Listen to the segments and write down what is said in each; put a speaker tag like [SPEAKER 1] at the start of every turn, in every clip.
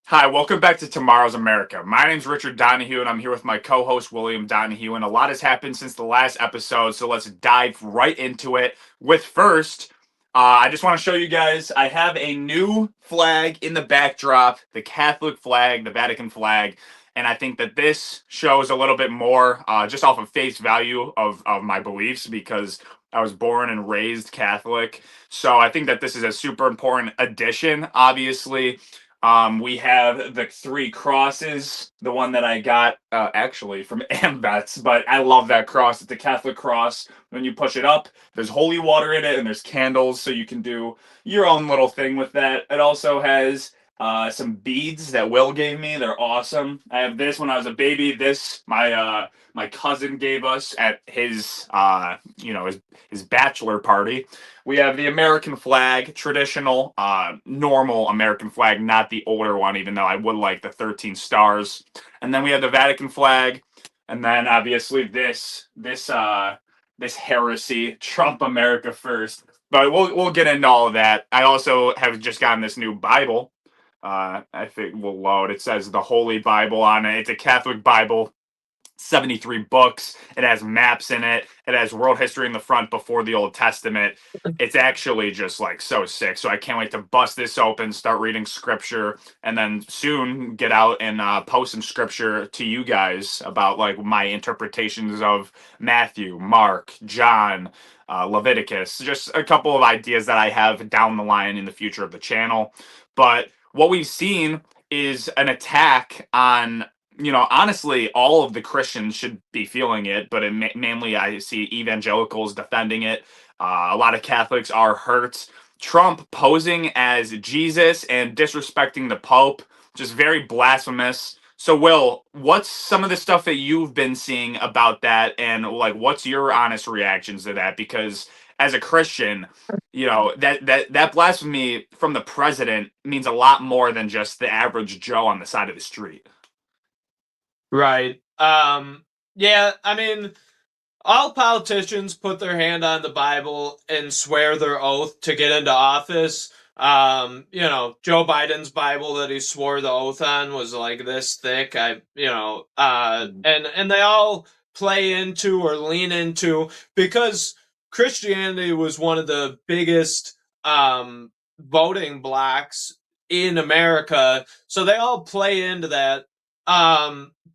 [SPEAKER 1] Hi, welcome back to Tomorrow's America. My name's Richard Donahue, and I'm here with my co-host William Donahue. And a lot has happened since the last episode, so let's dive right into it. With first, I just want to show you guys I have a new flag in the backdrop, the Catholic flag, the Vatican flag, and I think that this shows a little bit more, just off of face value of my beliefs, because I was born and raised Catholic. So I think that this is a super important addition, obviously. We have the three crosses, the one that I got actually from Ambets, but I love that cross. It's a Catholic cross. When you push it up, there's holy water in it and there's candles, so you can do your own little thing with that. It also has some beads that Will gave me. They're awesome. I have this when I was a baby. This my cousin gave us at his his bachelor party. We have the American flag, traditional, normal American flag, not the older one, even though I would like the 13 stars. And then we have the Vatican flag, and then obviously this heresy, Trump America first. But we'll get into all of that. I also have just gotten this new Bible. I think we'll load. It says the Holy Bible on it. It's a Catholic Bible. 73 books. It has maps in it. It has world history in the front before the Old Testament. It's actually just like so sick. So I can't wait to bust this open, start reading scripture, and then soon get out and post some scripture to you guys about like my interpretations of Matthew, Mark, John, Leviticus. Just a couple of ideas that I have down the line in the future of the channel. But what we've seen is an attack on, honestly, all of the Christians should be feeling it, but mainly I see evangelicals defending it. A lot of Catholics are hurt. Trump posing as Jesus and disrespecting the Pope, just very blasphemous. So, Will, what's some of the stuff that you've been seeing about that, and like, what's your honest reactions to that? Because as a Christian, that blasphemy from the president means a lot more than just the average Joe on the side of the street.
[SPEAKER 2] Right. Yeah, I mean, all politicians put their hand on the Bible and swear their oath to get into office. Joe Biden's Bible that he swore the oath on was like this thick. And they all play into or lean into because Christianity was one of the biggest voting blocks in America. So they all play into that.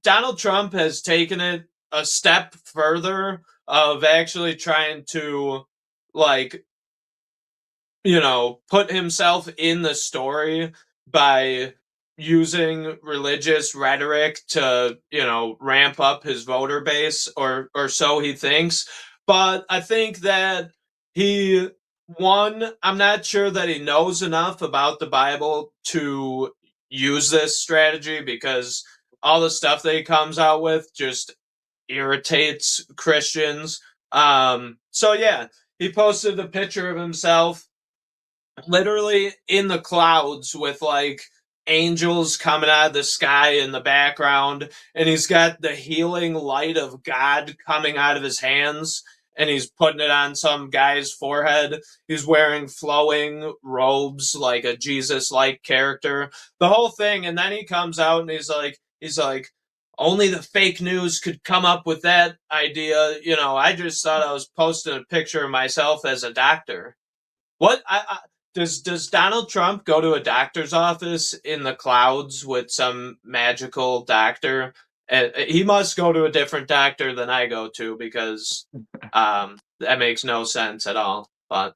[SPEAKER 2] Donald Trump has taken it a step further of actually trying to, like, put himself in the story by using religious rhetoric to, ramp up his voter base, or so he thinks. But I think that I'm not sure that he knows enough about the Bible to use this strategy, because all the stuff that he comes out with just irritates Christians. So yeah, he posted a picture of himself literally in the clouds with like angels coming out of the sky in the background, and he's got the healing light of God coming out of his hands, and he's putting it on some guy's forehead. He's wearing flowing robes like a Jesus like character, the whole thing. And then he comes out and he's like only the fake news could come up with that idea. I just thought I was posting a picture of myself as a doctor. What I does Donald Trump go to a doctor's office in the clouds with some magical doctor? He must go to a different doctor than I go to, because that makes no sense at all. But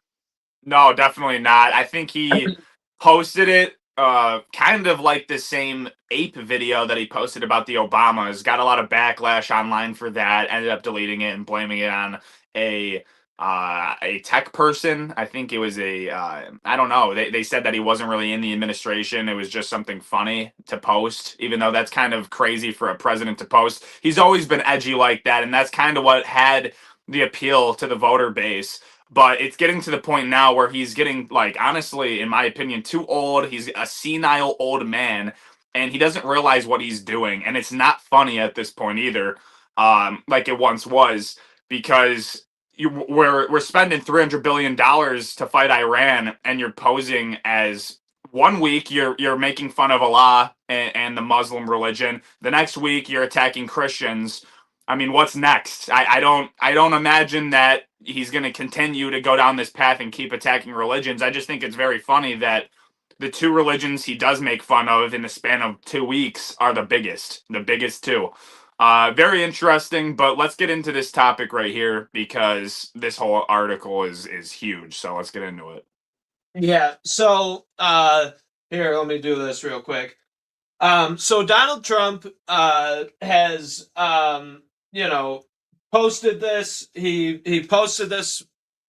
[SPEAKER 1] No, definitely not. I think he posted it kind of like the same ape video that he posted about the Obamas. Got a lot of backlash online for that. Ended up deleting it and blaming it on a a tech person. I think it was I don't know. They said that he wasn't really in the administration. It was just something funny to post, even though that's kind of crazy for a president to post. He's always been edgy like that, and that's kind of what had the appeal to the voter base. But it's getting to the point now where he's getting, like, honestly, in my opinion, too old. He's a senile old man, and he doesn't realize what he's doing. And it's not funny at this point either, like it once was, because we're spending $300 billion to fight Iran, and you're posing as one week you're making fun of Allah and the Muslim religion. The next week you're attacking Christians. I mean, what's next? I don't imagine that he's going to continue to go down this path and keep attacking religions. I just think it's very funny that the two religions he does make fun of in the span of 2 weeks are the biggest two. Very interesting, but let's get into this topic right here because this whole article is huge. So let's get into it.
[SPEAKER 2] Yeah. So here, let me do this real quick. So Donald Trump has posted this. He posted this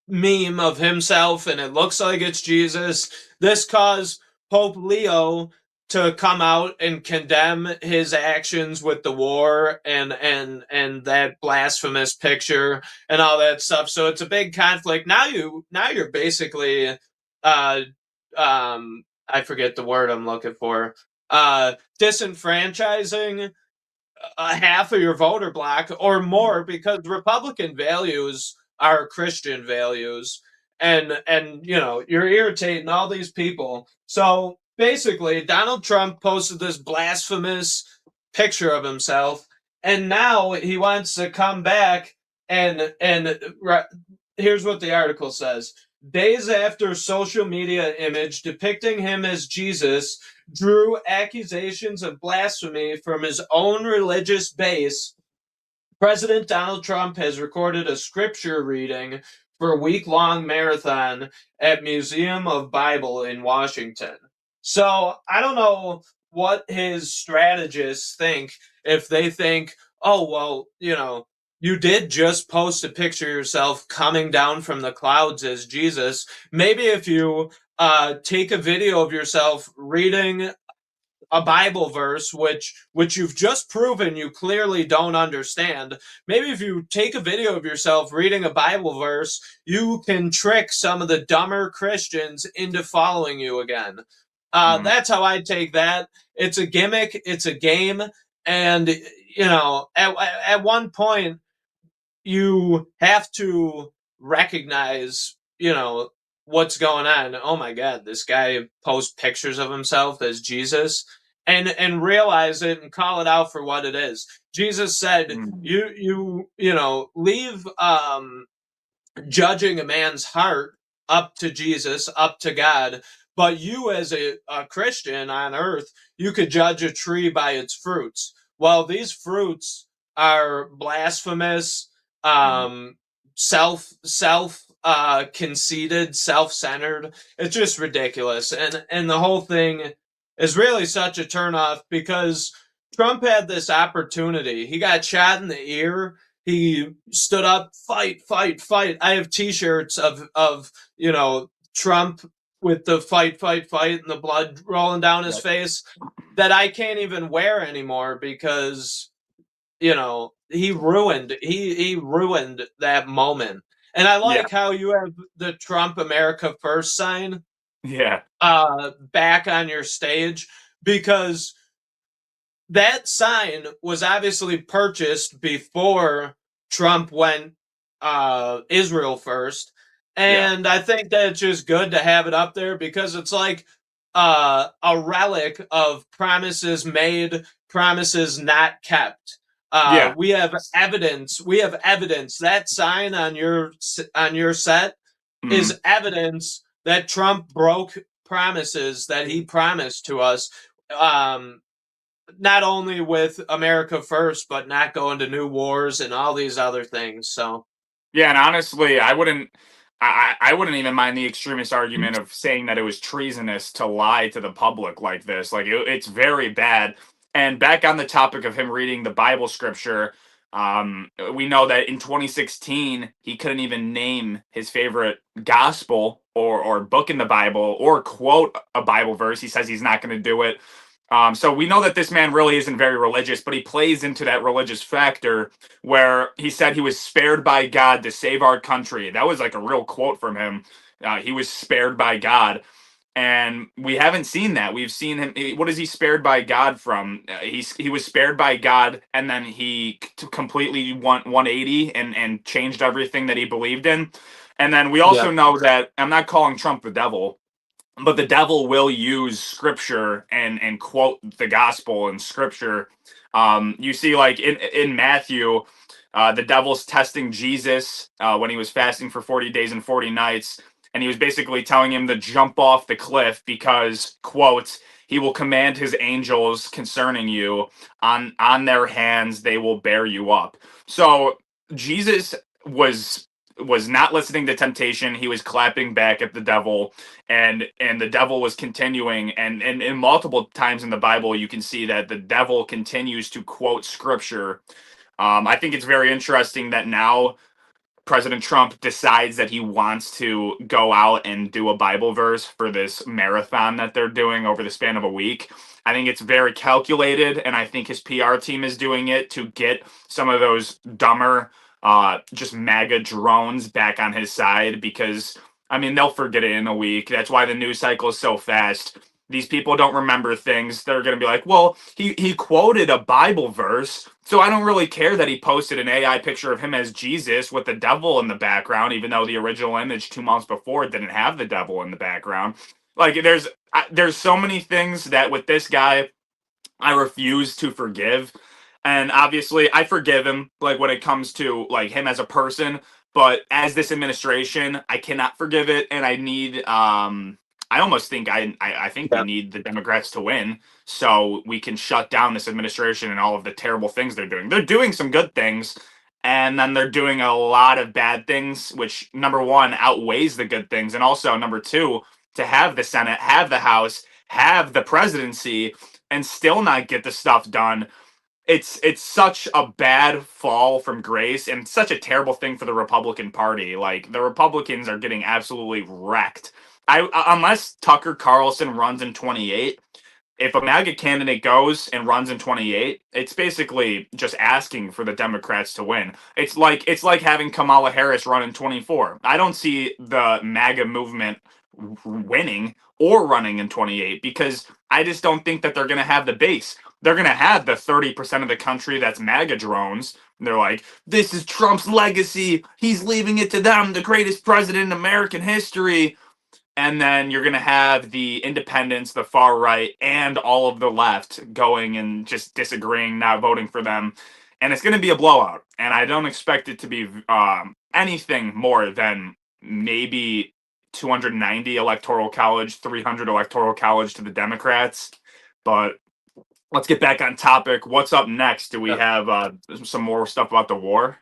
[SPEAKER 2] meme of himself, and it looks like it's Jesus. This caused Pope Leo to come out and condemn his actions with the war and that blasphemous picture and all that stuff. So it's a big conflict. You're basically I forget the word I'm looking for. Disenfranchising half of your voter block or more, because Republican values are Christian values, and you're irritating all these people. So basically, Donald Trump posted this blasphemous picture of himself, and now he wants to come back and here's what the article says. Days after social media image depicting him as Jesus drew accusations of blasphemy from his own religious base, President Donald Trump has recorded a scripture reading for a week-long marathon at Museum of Bible in Washington. So I don't know what his strategists think, if they think, oh, well, you did just post a picture of yourself coming down from the clouds as Jesus. Maybe if you take a video of yourself reading a Bible verse, which you've just proven you clearly don't understand. Maybe if you take a video of yourself reading a Bible verse, you can trick some of the dumber Christians into following you again. That's how I take that. It's a gimmick. It's a game. And, at one point, you have to recognize, what's going on. Oh my God, this guy posts pictures of himself as Jesus, and realize it and call it out for what it is. Jesus said, leave judging a man's heart up to Jesus, up to God. But you, as a Christian on earth, you could judge a tree by its fruits. Well, these fruits are blasphemous, self conceited, self-centered. It's just ridiculous, and the whole thing is really such a turnoff because Trump had this opportunity. He got shot in the ear. He stood up, fight, fight, fight. I have T-shirts of Trump with the fight, fight, fight, and the blood rolling down his face that I can't even wear anymore because he ruined that moment. And I like how you have the Trump America First sign back on your stage, because that sign was obviously purchased before Trump went Israel first. And I think that it's just good to have it up there because it's like a relic of promises made, promises not kept. We have evidence. That sign on your set is evidence that Trump broke promises that he promised to us. Not only with America First, but not going to new wars and all these other things. So,
[SPEAKER 1] yeah, and honestly, I wouldn't even mind the extremist argument of saying that it was treasonous to lie to the public like this. Like it's very bad. And back on the topic of him reading the Bible scripture, we know that in 2016 he couldn't even name his favorite gospel or book in the Bible or quote a Bible verse. He says he's not going to do it. So we know that this man really isn't very religious, but he plays into that religious factor where he said he was spared by God to save our country. That was like a real quote from him. He was spared by God. And we haven't seen that. We've seen him. What is he spared by God from? He was spared by God, and then he completely went 180 and changed everything that he believed in. And then we also know that I'm not calling Trump the devil. but the devil will use scripture and quote the gospel in scripture. You see, like in Matthew, the devil's testing Jesus when he was fasting for 40 days and 40 nights, and he was basically telling him to jump off the cliff because, quote, he will command his angels concerning you, on their hands they will bear you up. So Jesus was not listening to temptation. He was clapping back at the devil, and the devil was continuing, and multiple times in the Bible you can see that the devil continues to quote scripture. I think it's very interesting that now President Trump decides that he wants to go out and do a Bible verse for this marathon that they're doing over the span of a week. I think it's very calculated, and I think his PR team is doing it to get some of those dumber, just MAGA drones back on his side, because, I mean, they'll forget it in a week. That's why the news cycle is so fast. These people don't remember things. They're going to be like, well, he quoted a Bible verse, so I don't really care that he posted an AI picture of him as Jesus with the devil in the background, even though the original image 2 months before didn't have the devil in the background. Like, there's so many things that with this guy I refuse to forgive. And obviously I forgive him, like, when it comes to like him as a person, but as this administration, I cannot forgive it, and I need I almost think I think we
[SPEAKER 2] Yeah.
[SPEAKER 1] need the Democrats to win so we can shut down this administration and all of the terrible things they're doing. They're doing some good things, and then they're doing a lot of bad things, which, number one, outweighs the good things, and also number two, to have the Senate, have the House, have the presidency, and still not get the stuff done. It's such a bad fall from grace, and such a terrible thing for the Republican Party. Like, the Republicans are getting absolutely wrecked. Unless Tucker Carlson runs in 28, if a MAGA candidate goes and runs in 28, it's basically just asking for the Democrats to win. It's like having Kamala Harris run in 24. I don't see the MAGA movement winning or running in 28, because I just don't think that they're going to have the base. They're going to have the 30% of the country that's MAGA drones. They're like, this is Trump's legacy. He's leaving it to them, the greatest president in American history. And then you're going to have the independents, the far right, and all of the left going and just disagreeing, not voting for them. And it's going to be a blowout. And I don't expect it to be anything more than maybe 290 electoral college, 300 electoral college to the Democrats. But let's get back on topic. What's up next? Do we have some more stuff about the war?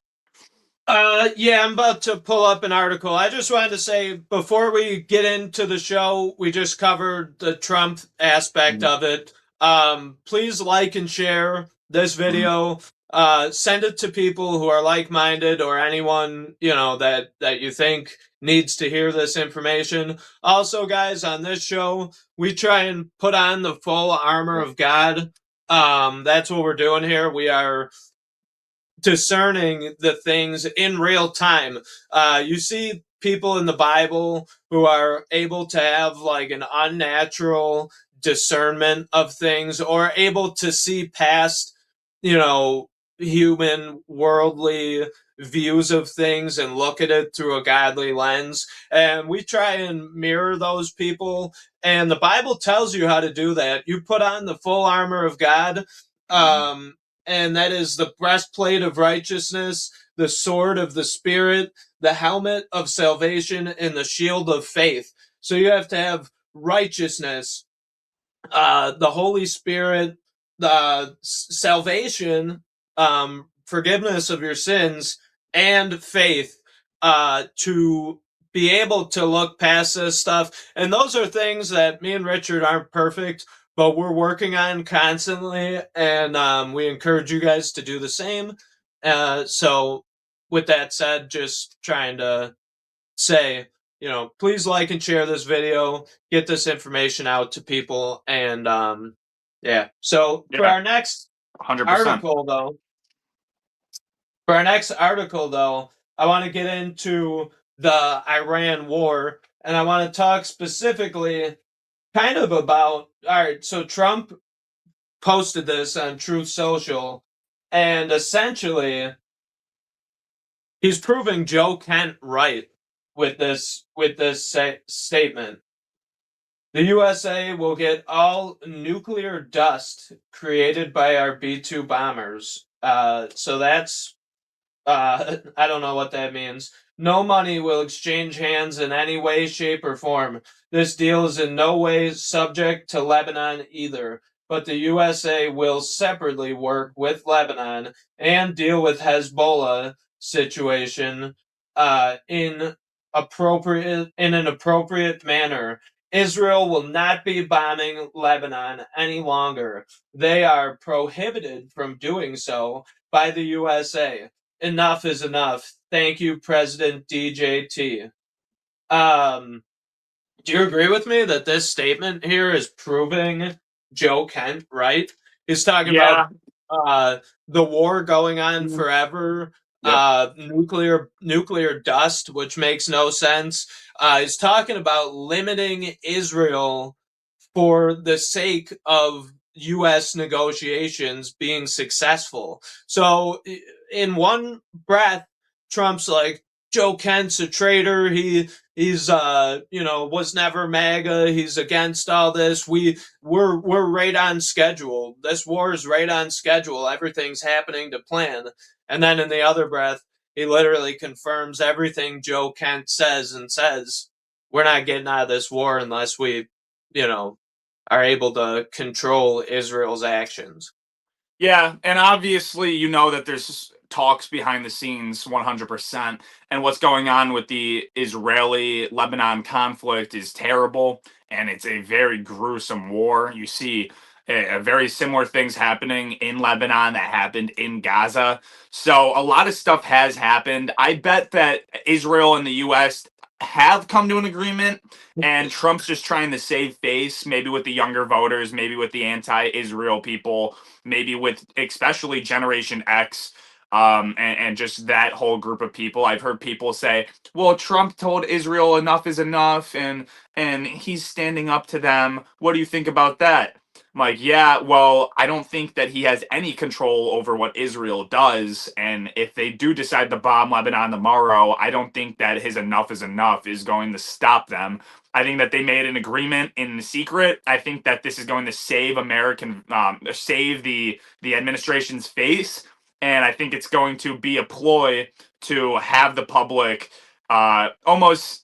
[SPEAKER 2] Yeah, I'm about to pull up an article. I just wanted to say, before we get into the show, we just covered the Trump aspect of it. Please like and share this video. Send it to people who are like-minded, or anyone, that you think needs to hear this information. Also, guys, on this show, we try and put on the full armor of God. That's what we're doing here. We are discerning the things in real time. You see people in the Bible who are able to have like an unnatural discernment of things, or able to see past, human worldly views of things and look at it through a godly lens. And we try and mirror those people. And the Bible tells you how to do that. You put on the full armor of God. And that is the breastplate of righteousness, the sword of the Spirit, the helmet of salvation, and the shield of faith. So you have to have righteousness, the Holy Spirit, the salvation, forgiveness of your sins, and faith, to be able to look past this stuff. And those are things that me and Richard aren't perfect, but we're working on constantly, and we encourage you guys to do the same. So with that said, just trying to say, please like and share this video, get this information out to people, and yeah. So for
[SPEAKER 1] Yeah,
[SPEAKER 2] our next
[SPEAKER 1] 100%.
[SPEAKER 2] article though, I want to get into the Iran war, and I want to talk specifically kind of about, all right, so Trump posted this on Truth Social, and essentially he's proving Joe Kent right with this statement. The USA will get all nuclear dust created by our B 2 bombers. So that's I don't know what that means. No money will exchange hands in any way, shape, or form. This deal is in no way subject to Lebanon either, but the USA will separately work with Lebanon and deal with Hezbollah situation in an appropriate manner. Israel will not be bombing Lebanon any longer. They are prohibited from doing so by the USA. Enough is enough. Thank you, President DJT. Um, do you agree with me that this statement here is proving Joe Kent right? He's talking about
[SPEAKER 1] Yeah.
[SPEAKER 2] uh, the war going on
[SPEAKER 1] Mhm.
[SPEAKER 2] forever,
[SPEAKER 1] Yep.
[SPEAKER 2] nuclear dust, which makes no sense. He's talking about limiting Israel for the sake of U.S. negotiations being successful. So, in one breath, Trump's like, Joe Kent's a traitor. He's was never MAGA. He's against all this. We're right on schedule. This war is right on schedule. Everything's happening to plan. And then in the other breath, he literally confirms everything Joe Kent says and says, we're not getting out of this war unless we, you know, are able to control Israel's actions.
[SPEAKER 1] Yeah, and obviously, you know that there's talks behind the scenes 100%. And what's going on with the Israeli Lebanon conflict is terrible. And it's a very gruesome war. You see a very similar things happening in Lebanon that happened in Gaza. So a lot of stuff has happened. I bet that Israel and the US have come to an agreement, and Trump's just trying to save face, maybe with the younger voters, maybe with the anti-Israel people, maybe with especially Generation X, and just that whole group of people. I've heard people say, "Well, Trump told Israel enough is enough, and he's standing up to them. What do you think about that?" I'm like, yeah, well, I don't think that he has any control over what Israel does. And if they do decide to bomb Lebanon tomorrow, I don't think that his enough is enough is going to stop them. I think that they made an agreement in secret. I think that this is going to save save the administration's face, and I think it's going to be a ploy to have the public almost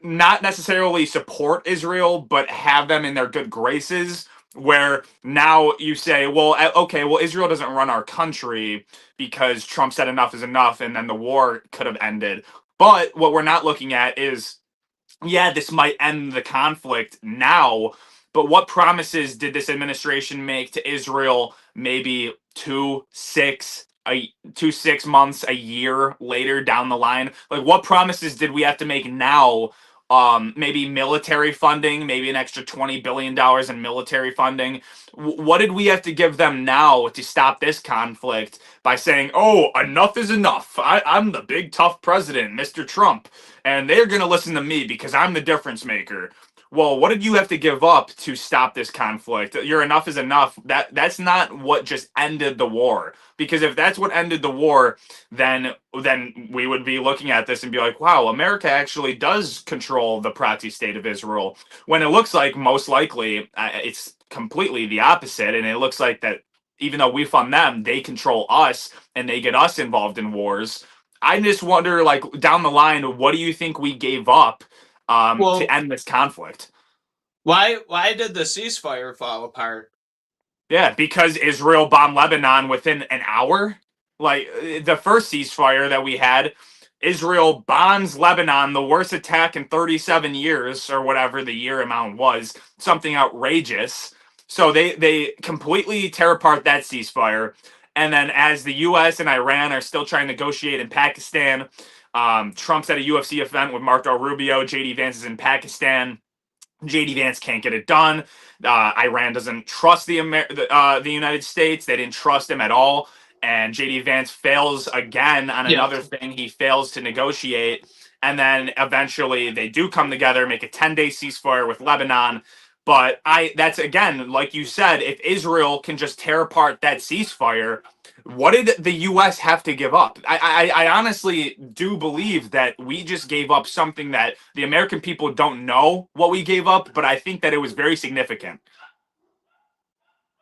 [SPEAKER 1] not necessarily support Israel, but have them in their good graces. Where now you say, well, okay, well, Israel doesn't run our country because Trump said enough is enough, and then the war could have ended. But what we're not looking at is, yeah, this might end the conflict now, but what promises did this administration make to Israel maybe 2 6 months, a year later down the line? Like, what promises did we have to make now? Maybe military funding, maybe an extra $20 billion in military funding. What did we have to give them now to stop this conflict by saying, oh, enough is enough? I'm the big tough president, Mr. Trump, and they're going to listen to me because I'm the difference maker. Well, what did you have to give up to stop this conflict? Your enough is enough. That's not what just ended the war. Because if that's what ended the war, then we would be looking at this and be like, wow, America actually does control the proxy state of Israel. When it looks like most likely it's completely the opposite, and it looks like that even though we fund them, they control us and they get us involved in wars. I just wonder, like, down the line, what do you think we gave up to
[SPEAKER 2] Well,
[SPEAKER 1] end this conflict?
[SPEAKER 2] why did the ceasefire fall apart?
[SPEAKER 1] Yeah, because Israel bombed Lebanon within an hour. Like the first ceasefire that we had, Israel bombs Lebanon, the worst attack in 37 years, or whatever the year amount was, something outrageous. So they completely tear apart that ceasefire. And then as the US and Iran are still trying to negotiate in Pakistan, Trump's at a UFC event with Marco Rubio, JD Vance is in Pakistan. JD Vance can't get it done. Iran doesn't trust the United States. They didn't trust him at all. And JD Vance fails again on
[SPEAKER 2] Yeah.
[SPEAKER 1] another thing. He fails to negotiate. And then eventually they do come together, make a 10-day ceasefire with Lebanon. But that's again, like you said, if Israel can just tear apart that ceasefire, what did the U.S. have to give up? I honestly do believe that we just gave up something that the American people don't know what we gave up, but I think that it was very significant.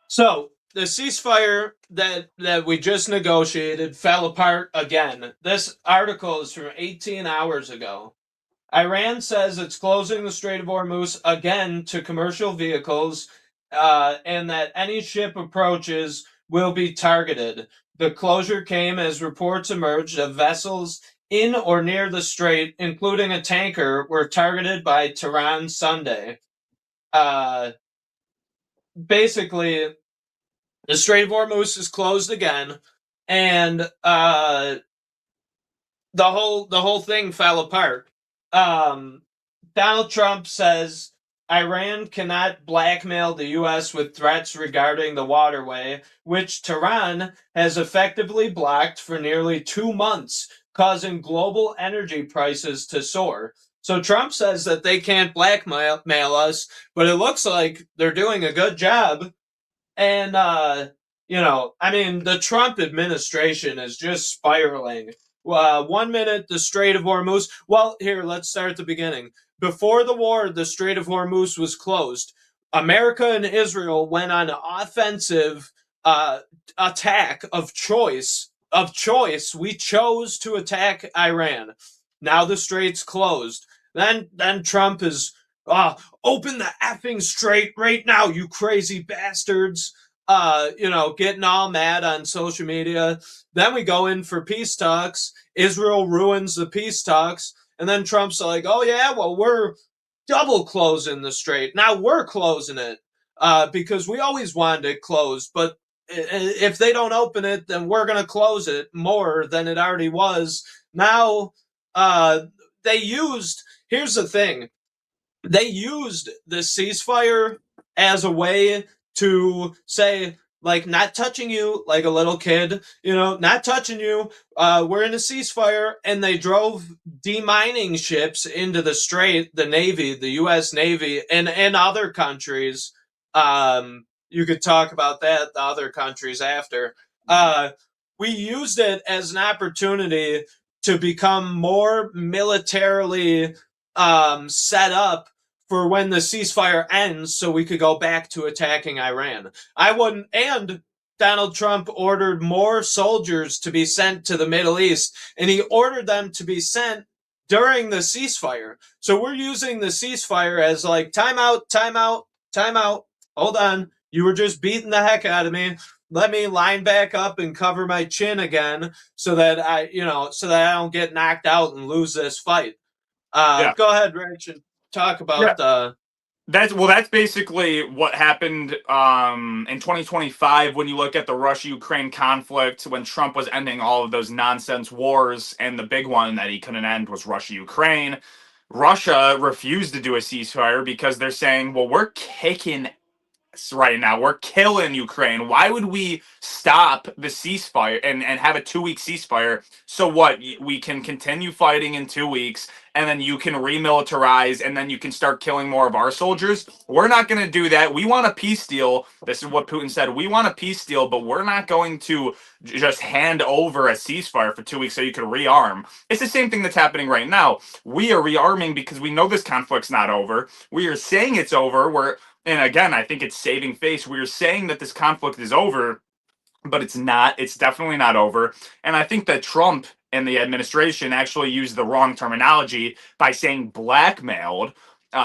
[SPEAKER 2] So the ceasefire that we just negotiated fell apart again. This article is from 18 hours ago. Iran says it's closing the Strait of Hormuz again to commercial vehicles, and that any ship approaches will be targeted. The closure came as reports emerged of vessels in or near the strait, including a tanker, were targeted by Tehran Sunday. Uh, Basically, the Strait of Hormuz is closed again, and the whole thing fell apart. Um, Donald Trump says Iran cannot blackmail the U.S. with threats regarding the waterway, which Tehran has effectively blocked for nearly 2 months, causing global energy prices to soar. So Trump says that they can't blackmail us, but it looks like they're doing a good job. And I mean, the Trump administration is just spiraling. 1 minute, the Strait of Hormuz. Well, here, let's start at the beginning. Before the war, the Strait of Hormuz was closed. America and Israel went on an offensive uh, attack of choice. Of choice, we chose to attack Iran. Now the strait's closed. Then Trump is open the effing strait right now, you crazy bastards. Getting all mad on social media. Then we go in for peace talks. Israel ruins the peace talks. And then Trump's like, oh, yeah, well, we're double closing the strait. Now we're closing it because we always wanted it closed. But if they don't open it, then we're going to close it more than it already was. Now, they used, here's the thing, they used the ceasefire as a way to say, like, not touching you like a little kid, not touching you. We're in a ceasefire, and they drove demining ships into the strait, the Navy, the U.S. Navy, and other countries. You could talk about that, the other countries after. We used it as an opportunity to become more militarily set up for when the ceasefire ends so we could go back to attacking Iran. I wouldn't, and Donald Trump ordered more soldiers to be sent to the Middle East, and he ordered them to be sent during the ceasefire. So we're using the ceasefire as like timeout, timeout, timeout. Hold on. You were just beating the heck out of me. Let me line back up and cover my chin again so that I don't get knocked out and lose this fight.
[SPEAKER 1] Yeah.
[SPEAKER 2] Go ahead, Rich, and talk
[SPEAKER 1] Yeah.
[SPEAKER 2] about the.
[SPEAKER 1] That's basically what happened in 2025 when you look at the Russia-Ukraine conflict, when Trump was ending all of those nonsense wars, and the big one that he couldn't end was Russia-Ukraine. Russia refused to do a ceasefire because they're saying, well, we're kicking right now. We're killing Ukraine. Why would we stop the ceasefire and have a 2 week ceasefire? So what? We can continue fighting in 2 weeks, and then you can remilitarize, and then you can start killing more of our soldiers. We're not going to do that. We want a peace deal. This is what Putin said. We want a peace deal, but we're not going to just hand over a ceasefire for 2 weeks so you can rearm. It's the same thing that's happening right now. We are rearming because we know this conflict's not over. We are saying it's over. And again, I think it's saving face. We're saying that this conflict is over, but it's not. It's definitely not over. And I think that Trump and the administration actually used the wrong terminology by saying blackmailed.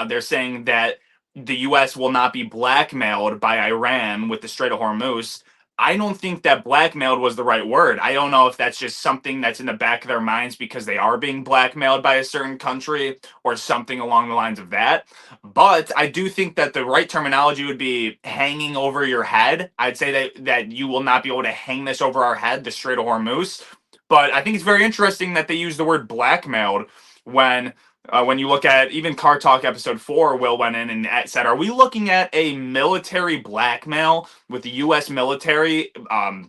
[SPEAKER 1] They're saying that the U.S. will not be blackmailed by Iran with the Strait of Hormuz. I don't think that blackmailed was the right word. I don't know if that's just something that's in the back of their minds because they are being blackmailed by a certain country or something along the lines of that. But I do think that the right terminology would be hanging over your head. I'd say that you will not be able to hang this over our head, the Strait of Hormuz. But I think it's very interesting that they use the word blackmailed when When you look at even Car Talk episode 4, Will went in and said, "Are we looking at a military blackmail with the U.S. military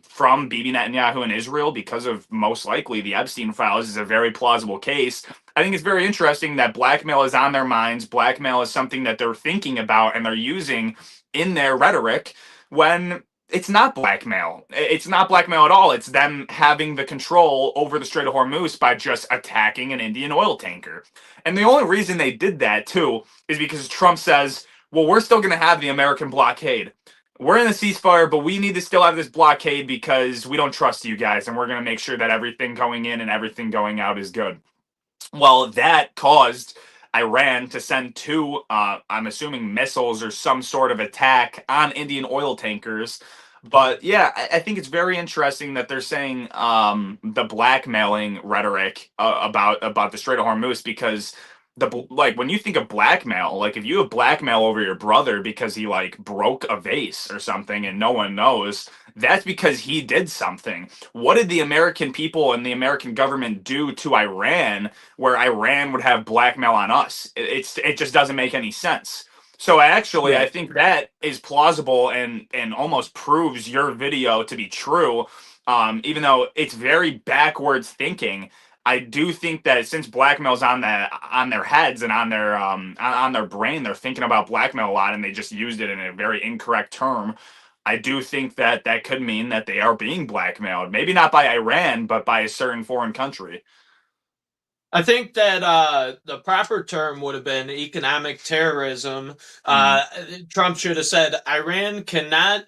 [SPEAKER 1] from Bibi Netanyahu in Israel because of most likely the Epstein files is a very plausible case." I think it's very interesting that blackmail is on their minds. Blackmail is something that they're thinking about and they're using in their rhetoric when it's not blackmail. It's not blackmail at all. It's them having the control over the Strait of Hormuz by just attacking an Indian oil tanker. And the only reason they did that, too, is because Trump says, well, we're still going to have the American blockade. We're in a ceasefire, but we need to still have this blockade because we don't trust you guys, and we're going to make sure that everything going in and everything going out is good. Well, that caused Iran to send two, I'm assuming, missiles or some sort of attack on Indian oil tankers. But yeah, I think it's very interesting that they're saying the blackmailing rhetoric about the Strait of Hormuz because like when you think of blackmail, like if you have blackmail over your brother because he like broke a vase or something and no one knows, that's because he did something. What did the American people and the American government do to Iran where Iran would have blackmail on us? It just doesn't make any sense. So actually,
[SPEAKER 2] Yeah.
[SPEAKER 1] I think that is plausible and almost proves your video to be true. Even though it's very backwards thinking, I do think that since blackmail's on their heads and on their brain, they're thinking about blackmail a lot, and they just used it in a very incorrect term. I do think that that could mean that they are being blackmailed, maybe not by Iran, but by a certain foreign country.
[SPEAKER 2] I think that the proper term would have been economic terrorism.
[SPEAKER 1] Mm,
[SPEAKER 2] Trump should have said Iran cannot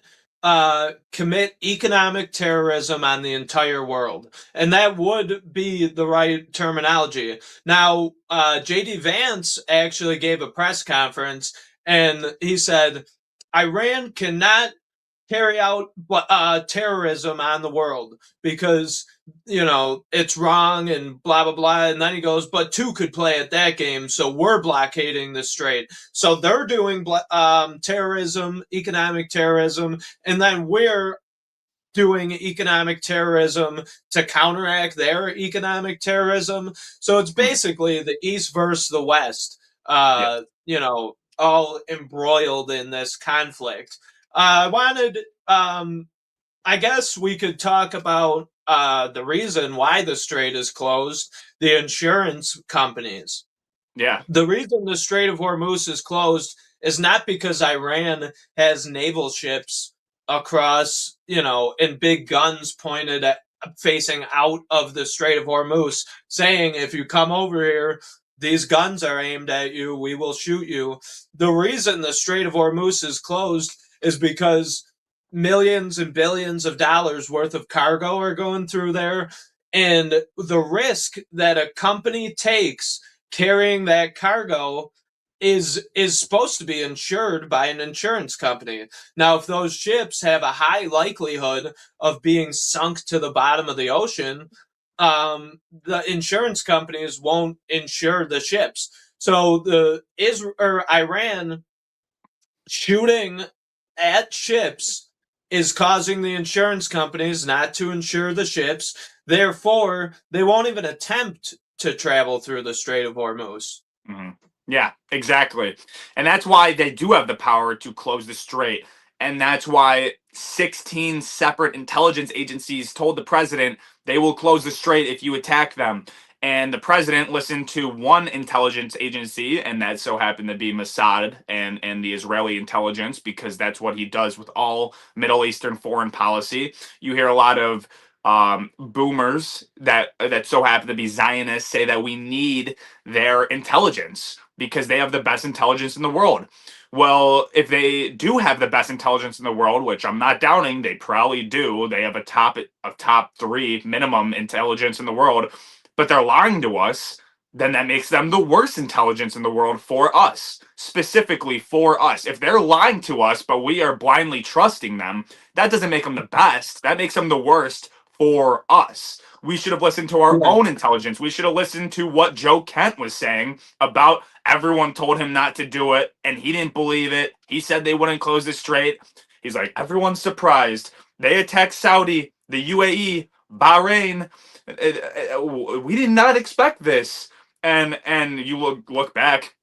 [SPEAKER 2] commit economic terrorism on the entire world. And that would be the right terminology. Now, J.D. Vance actually gave a press conference and he said, Iran cannot carry out terrorism on the world because it's wrong and blah blah blah. And then he goes, but two could play at that game, so we're blockading the strait, so they're doing terrorism, economic terrorism, and then we're doing economic terrorism to counteract their economic terrorism. So it's
[SPEAKER 1] mm,
[SPEAKER 2] basically the East versus the West,
[SPEAKER 1] yeah,
[SPEAKER 2] all embroiled in this conflict. I wanted, I guess we could talk about the reason why the strait is closed, the insurance companies.
[SPEAKER 1] yeah,
[SPEAKER 2] The reason the Strait of Hormuz is closed is not because Iran has naval ships across, and big guns pointed at facing out of the Strait of Hormuz, saying, if you come over here, these guns are aimed at you, we will shoot you. The reason the Strait of Hormuz is closed is because millions and billions of dollars worth of cargo are going through there. And the risk that a company takes carrying that cargo is supposed to be insured by an insurance company. Now, if those ships have a high likelihood of being sunk to the bottom of the ocean, the insurance companies won't insure the ships. So the Iran shooting at ships is causing the insurance companies not to insure the ships. Therefore, they won't even attempt to travel through the Strait of Hormuz.
[SPEAKER 1] mhm. Yeah, exactly. And that's why they do have the power to close the strait. And that's why 16 separate intelligence agencies told the president they will close the strait if you attack them. And the president listened to one intelligence agency, and that so happened to be Mossad and the Israeli intelligence, because that's what he does with all Middle Eastern foreign policy. You hear a lot of boomers that so happen to be Zionists say that we need their intelligence because they have the best intelligence in the world. Well, if they do have the best intelligence in the world, which I'm not doubting, they probably do. They have a top 3 minimum intelligence in the world, but they're lying to us, then that makes them the worst intelligence in the world for us, specifically for us. If they're lying to us, but we are blindly trusting them, that doesn't make them the best. That makes them the worst for us. We should have listened to our
[SPEAKER 2] Yeah.
[SPEAKER 1] own intelligence. We should have listened to what Joe Kent was saying about everyone told him not to do it, and he didn't believe it. He said they wouldn't close the strait. He's like, everyone's surprised. They attacked Saudi, the UAE, Bahrain. We did not expect this. And you look back,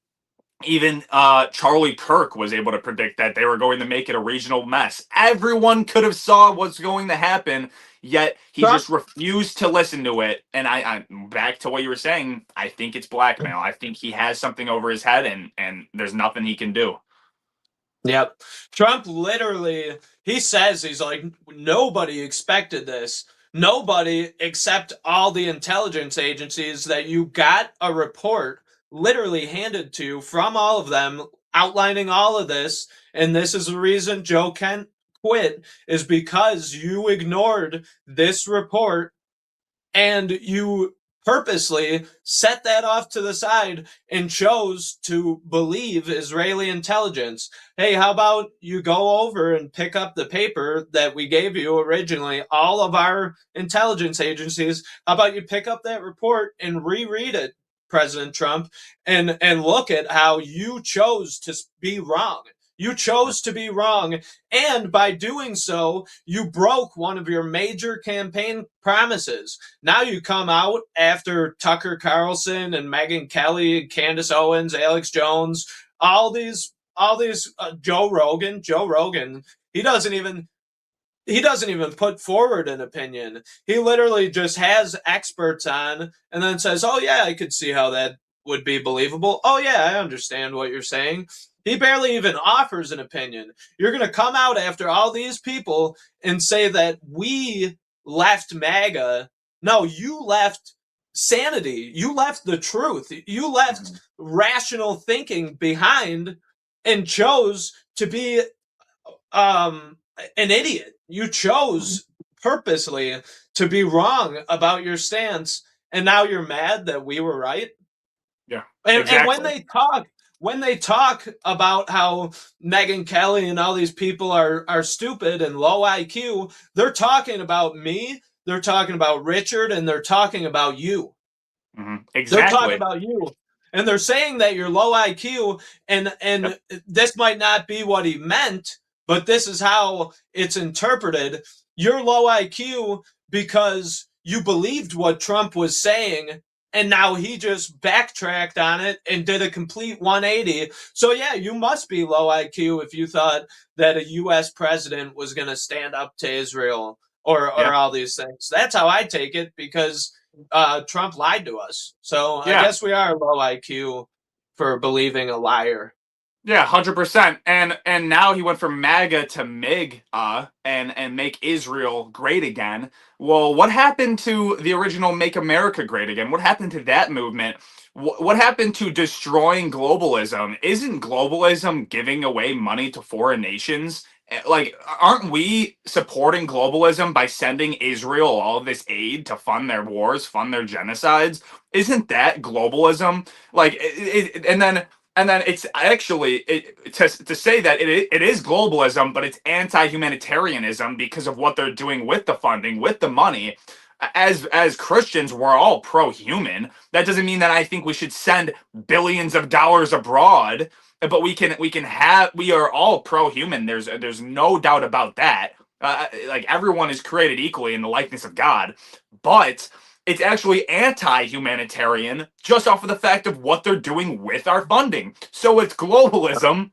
[SPEAKER 1] even Charlie Kirk was able to predict that they were going to make it a regional mess. Everyone could have saw what's going to happen, yet he
[SPEAKER 2] Trump.
[SPEAKER 1] just refused to listen to it. And I back to what you were saying, I think it's blackmail. I think he has something over his head, and there's nothing he can do.
[SPEAKER 2] Yep. Trump literally, he says, he's like, nobody expected this. Nobody except all the intelligence agencies that you got a report literally handed to from all of them outlining all of this. And this is the reason Joe Kent quit, is because you ignored this report and you purposely set that off to the side and chose to believe Israeli intelligence. Hey, how about you go over and pick up the paper that we gave you originally, all of our intelligence agencies? How about you pick up that report and reread it, President Trump, and look at how you chose to be wrong. You chose to be wrong, and by doing so, you broke one of your major campaign promises. Now you come out after Tucker Carlson and Megyn Kelly, Candace Owens, Alex Jones, all these Joe Rogan, he doesn't even put forward an opinion. He literally just has experts on and then says, "Oh yeah, I could see how that would be believable. Oh yeah, I understand what you're saying." He barely even offers an opinion. You're going to come out after all these people and say that we left MAGA. No, you left sanity. You left the truth. You left rational thinking behind and chose to be an idiot. You chose purposely to be wrong about your stance, and now you're mad that we were right.
[SPEAKER 1] Yeah,
[SPEAKER 2] And,
[SPEAKER 1] exactly.
[SPEAKER 2] and when they talk about how Megyn Kelly and all these people are stupid and low IQ, they're talking about me, they're talking about Richard, and they're talking about you.
[SPEAKER 1] Exactly.
[SPEAKER 2] They're talking about you. And they're saying that you're low IQ, and
[SPEAKER 1] Yep.
[SPEAKER 2] this might not be what he meant, but this is how it's interpreted. You're low IQ because you believed what Trump was saying, and now he just backtracked on it and did a complete 180. So yeah, you must be low IQ if you thought that a US president was going to stand up to Israel or
[SPEAKER 1] Yeah.
[SPEAKER 2] all these things. That's how I take it, because Trump lied to us. So I
[SPEAKER 1] Yeah.
[SPEAKER 2] guess we are low IQ for believing a liar.
[SPEAKER 1] Yeah, 100%. And now he went from MAGA to MIG, and make Israel great again. Well, what happened to the original Make America Great Again? What happened to that movement? What happened to destroying globalism? Isn't globalism giving away money to foreign nations? Like, aren't we supporting globalism by sending Israel all this aid to fund their wars, fund their genocides? Isn't that globalism? Like, and then it's actually to say that it is globalism, but it's anti-humanitarianism because of what they're doing with the funding, with the money. As Christians, we're all pro-human. That doesn't mean that I think we should send billions of dollars abroad, but we are all pro-human. There's no doubt about that. Like, everyone is created equally in the likeness of God, but it's actually anti-humanitarian just off of the fact of what they're doing with our funding. So it's globalism,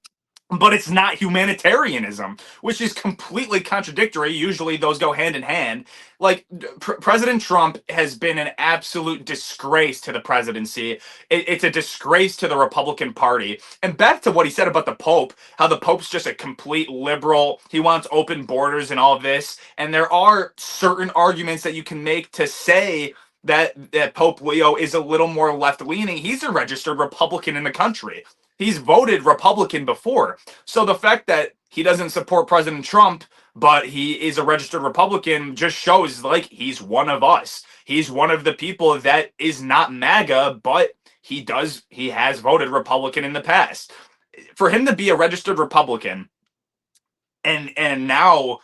[SPEAKER 1] but it's not humanitarianism, which is completely contradictory. Usually those go hand in hand. Like, President Trump has been an absolute disgrace to the presidency. It's a disgrace to the Republican Party. And back to what he said about the Pope, how the Pope's just a complete liberal. He wants open borders and all this. And there are certain arguments that you can make to say that Pope Leo is a little more left-leaning. He's a registered Republican in the country. He's voted Republican before. So the fact that he doesn't support President Trump, but he is a registered Republican, just shows like he's one of us. He's one of the people that is not MAGA, but he has voted Republican in the past. For him to be a registered Republican, and now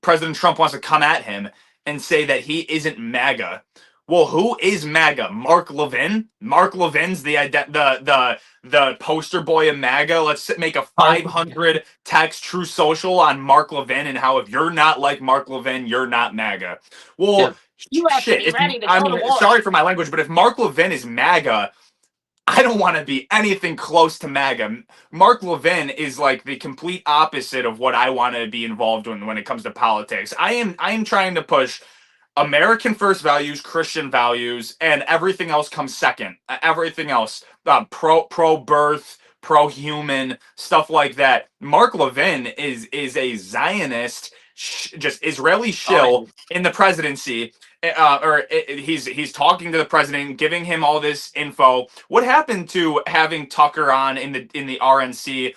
[SPEAKER 1] President Trump wants to come at him and say that he isn't MAGA. Well, who is MAGA? Mark Levin? Mark Levin's the poster boy of MAGA. Let's make a 500 text True Social on Mark Levin and how if you're not like Mark Levin, you're not MAGA. Well,
[SPEAKER 3] You have to be ready to go to war.
[SPEAKER 1] sorry for my language, but if Mark Levin is MAGA, I don't want to be anything close to MAGA. Mark Levin is like the complete opposite of what I want to be involved in when it comes to politics. I am trying to push American first values, Christian values, and everything else comes second. Everything else, pro birth, pro human stuff like that. Mark Levin is a Zionist, just Israeli
[SPEAKER 2] Oh,
[SPEAKER 1] shill in the presidency. He's talking to the president, giving him all this info. What happened to having Tucker on in the RNC?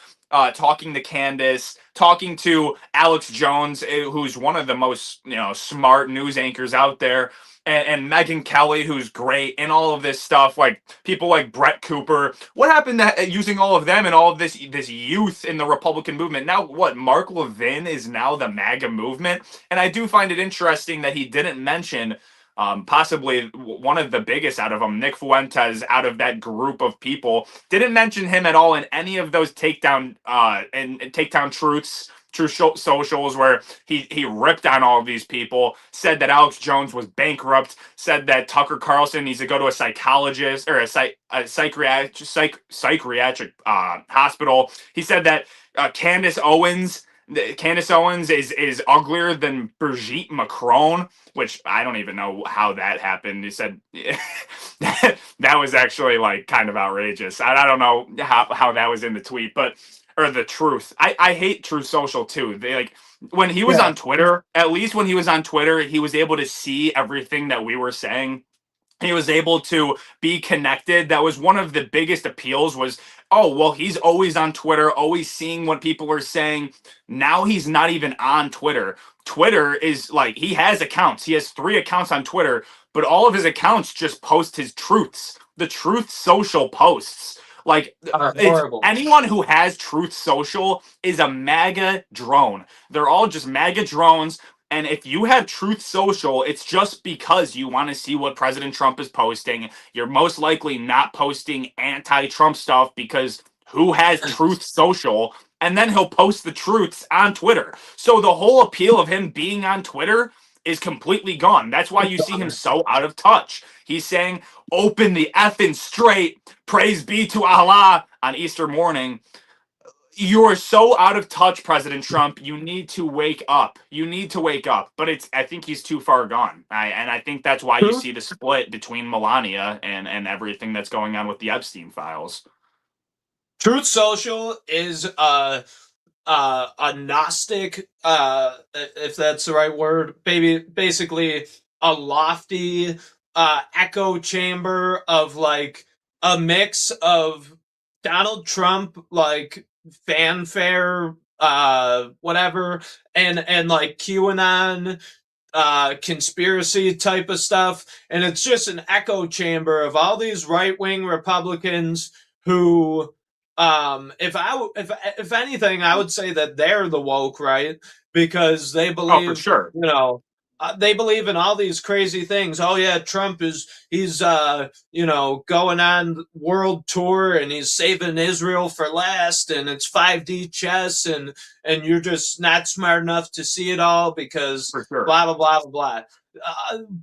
[SPEAKER 1] Talking to Candace, talking to Alex Jones, who's one of the most smart news anchors out there, and Megyn Kelly, who's great, and all of this stuff. Like people like Brett Cooper. What happened to using all of them and all of this youth in the Republican movement? Now what? Mark Levin is now the MAGA movement, and I do find it interesting that he didn't mention possibly one of the biggest out of them, Nick Fuentes, out of that group of people, didn't mention him at all in any of those takedown and takedown true socials where he ripped on all of these people, said that Alex Jones was bankrupt, said that Tucker Carlson needs to go to a psychologist or a psychiatric hospital. He said that Candace Owens is uglier than Brigitte Macron, which I don't even know how that happened. He said that was actually like kind of outrageous. I don't know how that was in the tweet, but or the truth. I hate Truth Social too. They like when he was
[SPEAKER 2] yeah.
[SPEAKER 1] on Twitter, at least when he was on Twitter, he was able to see everything that we were saying. He was able to be connected. That was one of the biggest appeals was, oh, well, he's always on Twitter, always seeing what people are saying. Now he's not even on Twitter. Twitter is like, he has accounts. He has 3 accounts on Twitter, but all of his accounts just post his truths, the Truth Social posts. Like, it's
[SPEAKER 2] Horrible.
[SPEAKER 1] anyone who has Truth Social is a MAGA drone. They're all just MAGA drones. And if you have Truth Social, it's just because you want to see what President Trump is posting. You're most likely not posting anti-Trump stuff because who has Truth Social? And then he'll post the truths on Twitter. So the whole appeal of him being on Twitter is completely gone. That's why you see him so out of touch. He's saying, open the effing straight, praise be to Allah on Easter morning. You are so out of touch, President Trump. You need to wake up. You need to wake up. But I think he's too far gone. And I think that's why you see the split between Melania and everything that's going on with the Epstein files.
[SPEAKER 2] Truth Social is a Gnostic, if that's the right word, basically a lofty echo chamber of like a mix of Donald Trump, like fanfare, whatever, and like QAnon, conspiracy type of stuff, and it's just an echo chamber of all these right wing Republicans who, if anything, I would say that they're the woke right because they
[SPEAKER 1] Oh, for
[SPEAKER 2] believe,
[SPEAKER 1] sure.
[SPEAKER 2] they believe in all these crazy things. Oh yeah, Trump he's going on world tour and he's saving Israel for last, and it's 5D chess, and you're just not smart enough to see it all because
[SPEAKER 1] For sure.
[SPEAKER 2] blah blah blah blah blah.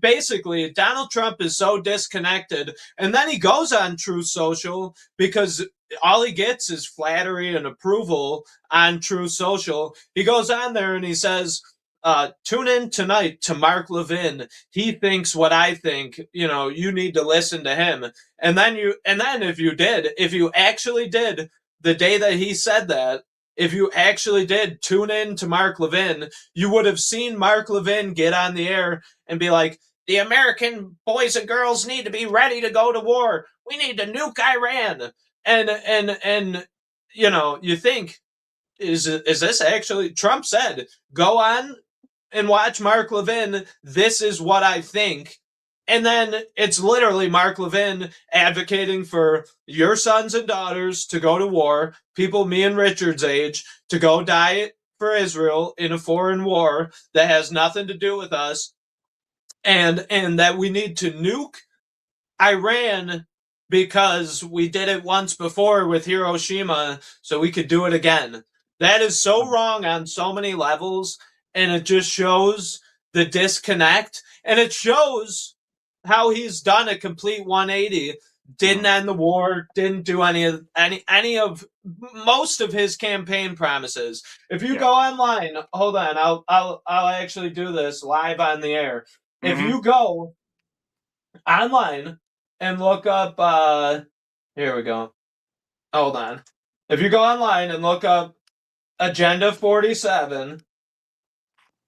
[SPEAKER 2] Basically, Donald Trump is so disconnected, and then he goes on Truth Social because all he gets is flattery and approval on Truth Social. He goes on there and he says, tune in tonight to Mark Levin. He thinks what I think. You need to listen to him. And then if you actually did the day that he said that, if you actually did tune in to Mark Levin, you would have seen Mark Levin get on the air and be like, the American boys and girls need to be ready to go to war. We need to nuke Iran. And you think, is this actually Trump said, go on and watch Mark Levin, this is what I think. And then it's literally Mark Levin advocating for your sons and daughters to go to war, people me and Richard's age, to go die for Israel in a foreign war that has nothing to do with us, and that we need to nuke Iran because we did it once before with Hiroshima, so we could do it again. That is so wrong on so many levels, and it just shows the disconnect, and it shows how he's done a complete 180 didn't end the war, didn't do any of most of his campaign promises. If you go online, hold on, I'll actually do this live on the air. If you go online and look up here we go. Hold on. If you go online and look up Agenda 47,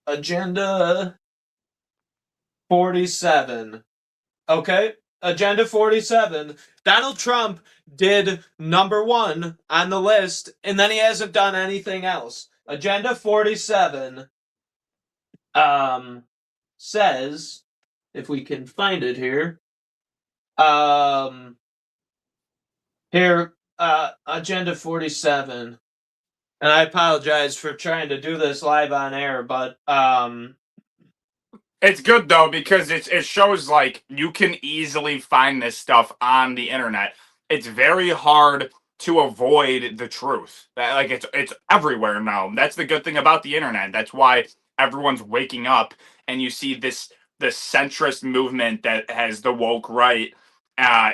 [SPEAKER 2] Agenda 47. Okay? Agenda 47. Donald Trump did number 1 on the list, and then he hasn't done anything else. Agenda 47 says, if we can find it here, Agenda 47. And I apologize for trying to do this live on air, but
[SPEAKER 1] it's good though because it shows like you can easily find this stuff on the internet. It's very hard to avoid the truth. Like it's everywhere now. That's the good thing about the internet. That's why everyone's waking up and you see this centrist movement that has the woke right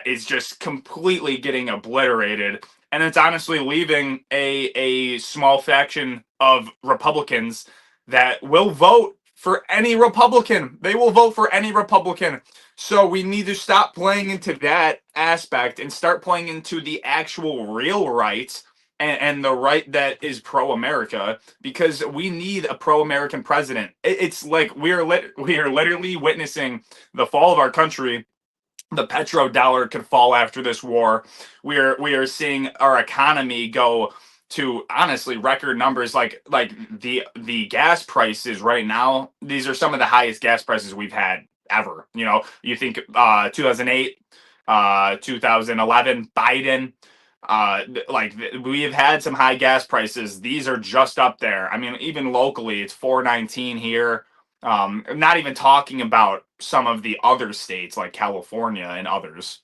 [SPEAKER 1] is just completely getting obliterated. And it's honestly leaving a small faction of Republicans that will vote for any Republican. They will vote for any Republican. So we need to stop playing into that aspect and start playing into the actual real right and the right that is pro-America, because we need a pro-American president. It's like we are literally witnessing the fall of our country. The petrodollar could fall after this war. We are seeing our economy go to honestly record numbers. Like the gas prices right now, these are some of the highest gas prices we've had ever. You know, you think 2008, 2011, Biden, we have had some high gas prices. These are just up there. I mean, even locally, it's 419 here. Not even talking about some of the other states like California and others.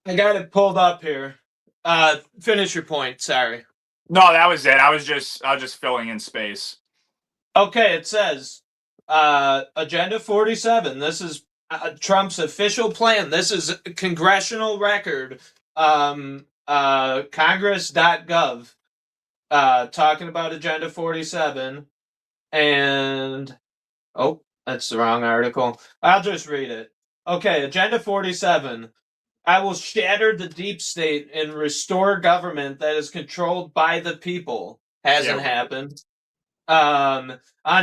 [SPEAKER 2] I got it pulled up here. Finish your point. Sorry.
[SPEAKER 1] No, that was it. I was just filling in space.
[SPEAKER 2] Okay, it says Agenda 47. This is Trump's official plan. This is congressional record. Congress.gov. Talking about Agenda 47. And oh, that's the wrong article. I'll just read it. Okay, Agenda 47. I will shatter the deep state and restore government that is controlled by the people. Hasn't happened. On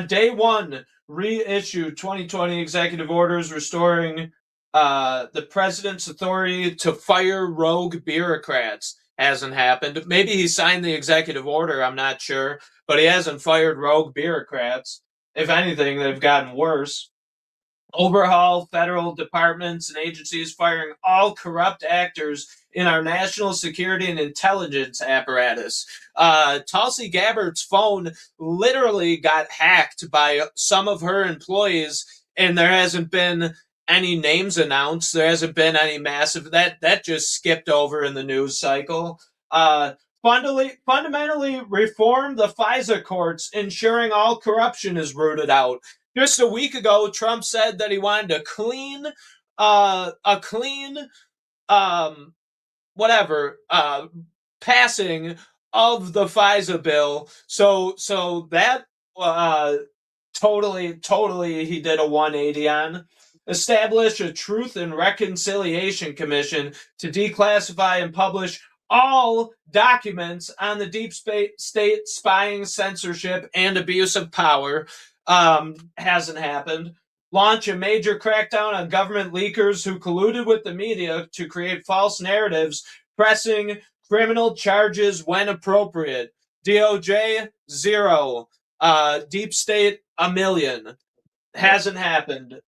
[SPEAKER 2] day 1, reissue 2020 executive orders restoring the president's authority to fire rogue bureaucrats. Hasn't happened. Maybe he signed the executive order, I'm not sure, but he hasn't fired rogue bureaucrats. If anything, they've gotten worse. Overhaul federal departments and agencies, firing all corrupt actors in our national security and intelligence apparatus. Tulsi Gabbard's phone literally got hacked by some of her employees, and there hasn't been any names announced. There hasn't been any massive that just skipped over in the news cycle. Fundamentally reform the FISA courts, ensuring all corruption is rooted out. Just a week ago, Trump said that he wanted a clean passing of the FISA bill. So that totally he did a 180 on. Establish a Truth and Reconciliation Commission to declassify and publish all documents on the deep state spying, censorship, and abuse of power. Hasn't happened. Launch a major crackdown on government leakers who colluded with the media to create false narratives, pressing criminal charges when appropriate. DOJ, 0. Deep state, 1 million. Hasn't happened.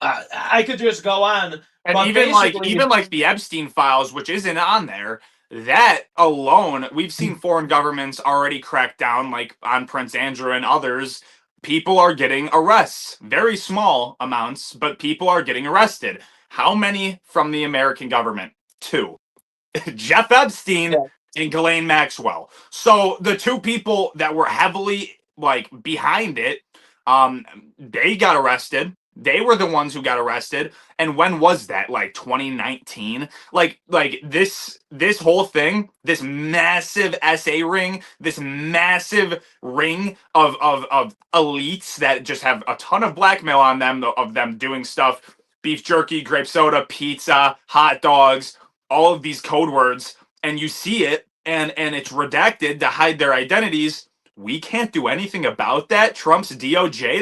[SPEAKER 2] I could just go on.
[SPEAKER 1] And even like the Epstein files, which isn't on there, that alone, we've seen foreign governments already crack down, like on Prince Andrew and others. People are getting arrests. Very small amounts, but people are getting arrested. How many from the American government? 2. Jeff Epstein and Ghislaine Maxwell. So the 2 people that were heavily behind it, they got arrested. They were the ones who got arrested. And when was that? Like 2019? Like this whole thing, this massive SA ring, this massive ring of elites that just have a ton of blackmail on them, of them doing stuff, beef jerky, grape soda, pizza, hot dogs, all of these code words, and you see it and it's redacted to hide their identities. We can't do anything about that. Trump's DOJ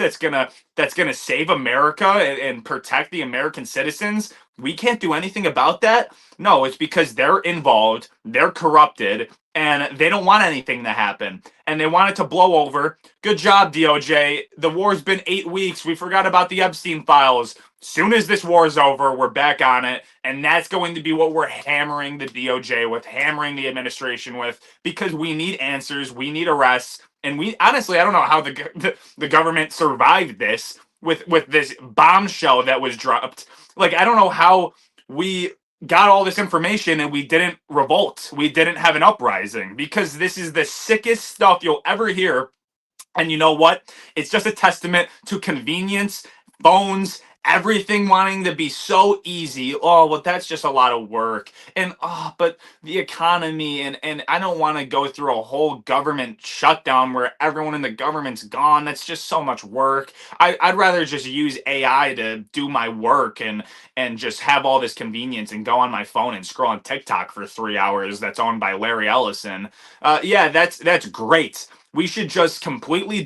[SPEAKER 1] that's gonna save America and protect the American citizens. We can't do anything about that. No, it's because they're involved, they're corrupted, and they don't want anything to happen. And they want it to blow over. Good job, DOJ. The war's been 8 weeks. We forgot about the Epstein files. Soon as this war is over, we're back on it. And that's going to be what we're hammering the DOJ with, hammering the administration with, because we need answers, we need arrests. And we honestly, I don't know how the government survived this with this bombshell that was dropped. Like, I don't know how we got all this information and we didn't revolt. We didn't have an uprising, because this is the sickest stuff you'll ever hear. And you know what? It's just a testament to convenience, phones, everything wanting to be so easy. Oh, well, that's just a lot of work. And but the economy, and I don't want to go through a whole government shutdown where everyone in the government's gone. That's just so much work. I'd rather just use AI to do my work and just have all this convenience and go on my phone and scroll on TikTok for 3 hours. That's owned by Larry Ellison. Yeah, that's great. We should just completely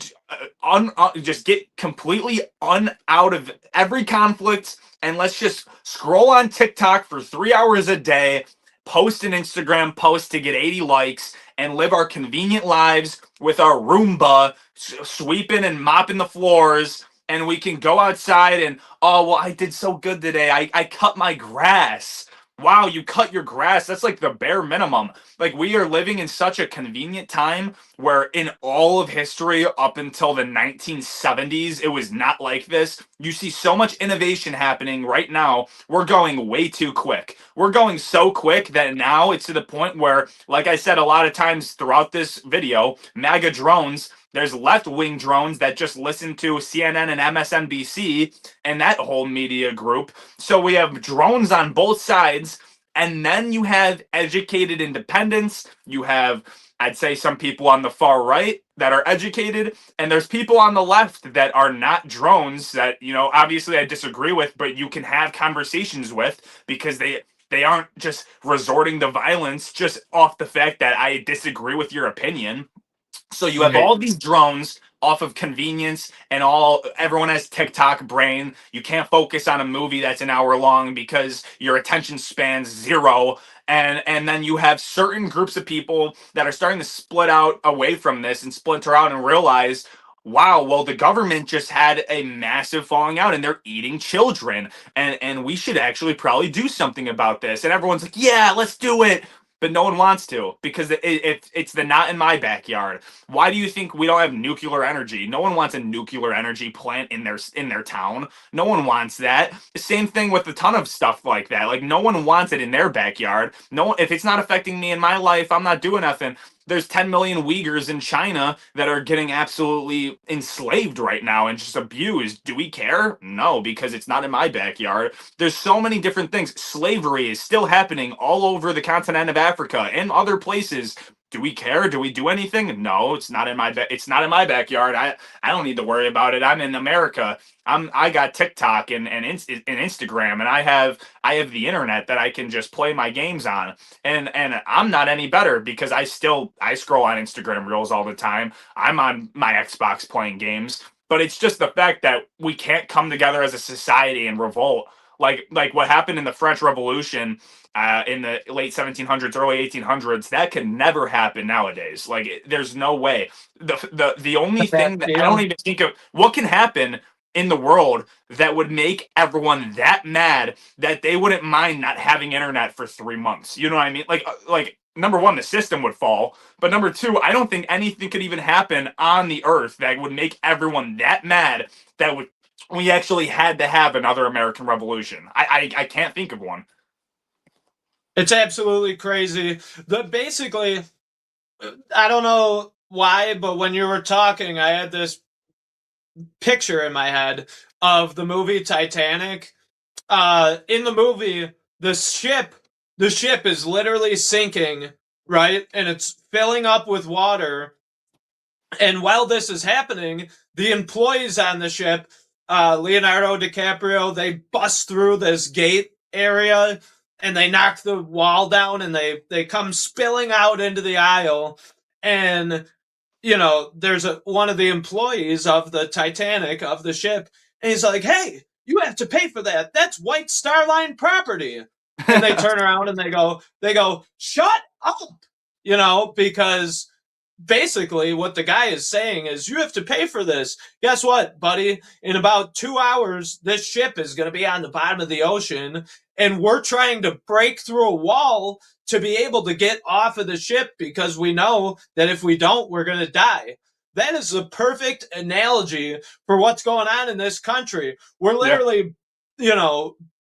[SPEAKER 1] just get completely out of every conflict, and let's just scroll on TikTok for 3 hours a day, post an Instagram post to get 80 likes, and live our convenient lives with our Roomba sweeping and mopping the floors. And we can go outside and, oh, well, I did so good today. I cut my grass. Wow, you cut your grass. That's like the bare minimum. Like, we are living in such a convenient time where in all of history up until the 1970s, it was not like this. You see so much innovation happening right now. We're going way too quick. We're going so quick that now it's to the point where, like I said a lot of times throughout this video, MAGA drones, there's left-wing drones that just listen to CNN and MSNBC and that whole media group. So we have drones on both sides, and then you have educated independents. You have, I'd say, some people on the far right that are educated, and there's people on the left that are not drones that, obviously I disagree with, but you can have conversations with, because they aren't just resorting to violence just off the fact that I disagree with your opinion. So you have
[SPEAKER 2] Right.
[SPEAKER 1] all these drones off of convenience, and everyone has TikTok brain. You can't focus on a movie that's an hour long because your attention span's zero. And then you have certain groups of people that are starting to split out away from this and splinter out and realize, wow, well, the government just had a massive falling out and they're eating children. And we should actually probably do something about this. And everyone's like, yeah, let's do it. But no one wants to, because it's the not in my backyard. Why do you think we don't have nuclear energy? No one wants a nuclear energy plant in their town. No one wants that. Same thing with a ton of stuff like that. Like, no one wants it in their backyard. No, if it's not affecting me in my life, I'm not doing nothing. There's 10 million Uyghurs in China that are getting absolutely enslaved right now and just abused. Do we care? No, because it's not in my backyard. There's so many different things. Slavery is still happening all over the continent of Africa and other places. Do we care? Do we do anything? No, it's not in my it's not in my backyard. I don't need to worry about it. I'm in America. I got TikTok and Instagram, and I have the internet that I can just play my games on. And I'm not any better, because I scroll on Instagram Reels all the time. I'm on my Xbox playing games. But it's just the fact that we can't come together as a society and revolt like what happened in the French Revolution in the late 1700s, early 1800s. That could never happen nowadays. Like, there's no way. The only thing that I don't even think of what can happen in the world that would make everyone that mad that they wouldn't mind not having internet for 3 months. You know what I mean? Like number one, the system would fall, but number two, I don't think anything could even happen on the earth that would make everyone that mad that we actually had to have another American Revolution. I can't think of one.
[SPEAKER 2] It's absolutely crazy. Basically, I don't know why, but when you were talking, I had this picture in my head of the movie Titanic. In the movie, the ship the ship is literally sinking, right? And it's filling up with water. And while this is happening, the employees on the ship, Leonardo DiCaprio, they bust through this gate area and they knock the wall down and they come spilling out into the aisle. And there's one of the employees of the Titanic, of the ship, and he's like, "Hey, you have to pay for that. That's White Star Line property." And they turn around and they go, "Shut up," because basically what the guy is saying is, you have to pay for this. Guess what, buddy? In about 2 hours, this ship is going to be on the bottom of the ocean, and we're trying to break through a wall to be able to get off of the ship because we know that if we don't, we're going to die. That is the perfect analogy for what's going on in this country. We're
[SPEAKER 1] Yeah.
[SPEAKER 2] literally,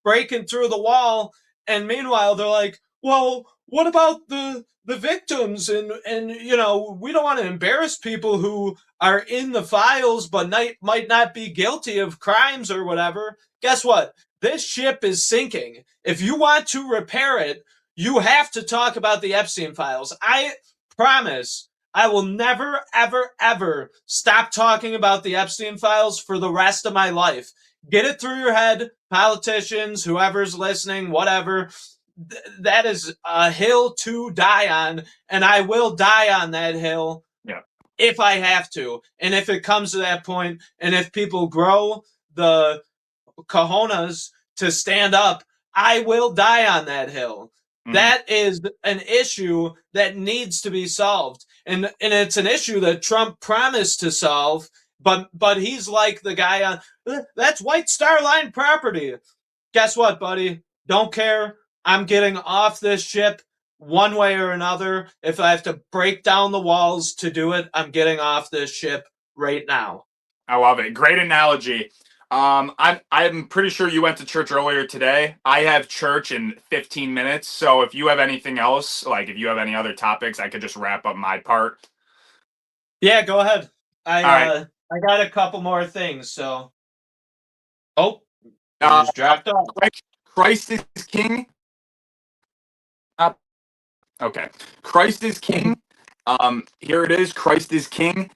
[SPEAKER 2] breaking through the wall, and meanwhile they're like, well, what about the victims? And we don't want to embarrass people who are in the files but might not be guilty of crimes or whatever. Guess what? This ship is sinking. If you want to repair it, you have to talk about the Epstein files. I promise I will never, ever, ever stop talking about the Epstein files for the rest of my life. Get it through your head, politicians, whoever's listening, whatever. That is a hill to die on, and I will die on that hill.
[SPEAKER 1] Yeah.
[SPEAKER 2] If I have to. And if it comes to that point, and if people grow the cojones to stand up, I will die on that hill. Mm-hmm. That is an issue that needs to be solved. And it's an issue that Trump promised to solve, but he's like the guy on, that's White Star Line property. Guess what, buddy? Don't care. I'm getting off this ship one way or another. If I have to break down the walls to do it, I'm getting off this ship right now.
[SPEAKER 1] I love it. Great analogy. I'm pretty sure you went to church earlier today. I have church in 15 minutes. So if you have anything else, like if you have any other topics, I could just wrap up my part.
[SPEAKER 2] Yeah, go ahead.
[SPEAKER 1] Right.
[SPEAKER 2] I got a couple more things. So, just dropped off.
[SPEAKER 1] Christ is King. Okay. Christ is King. Here it is. Christ is King.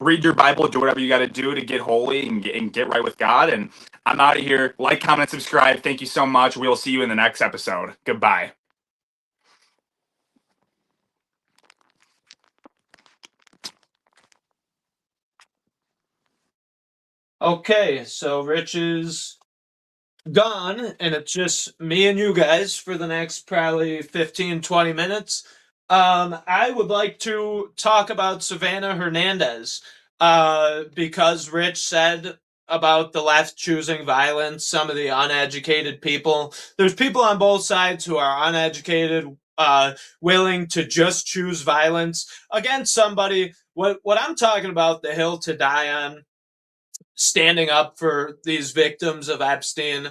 [SPEAKER 1] Read your Bible, do whatever you got to do to get holy and get right with God. And I'm out of here. Like, comment, subscribe. Thank you so much. We'll see you in the next episode. Goodbye.
[SPEAKER 2] Okay, so Rich is gone, and it's just me and you guys for the next probably 15, 20 minutes. I would like to talk about Savannah Hernandez, because Rich said about the left choosing violence, some of the uneducated people. There's people on both sides who are uneducated, willing to just choose violence against somebody. What I'm talking about, the hill to die on, standing up for these victims of Epstein.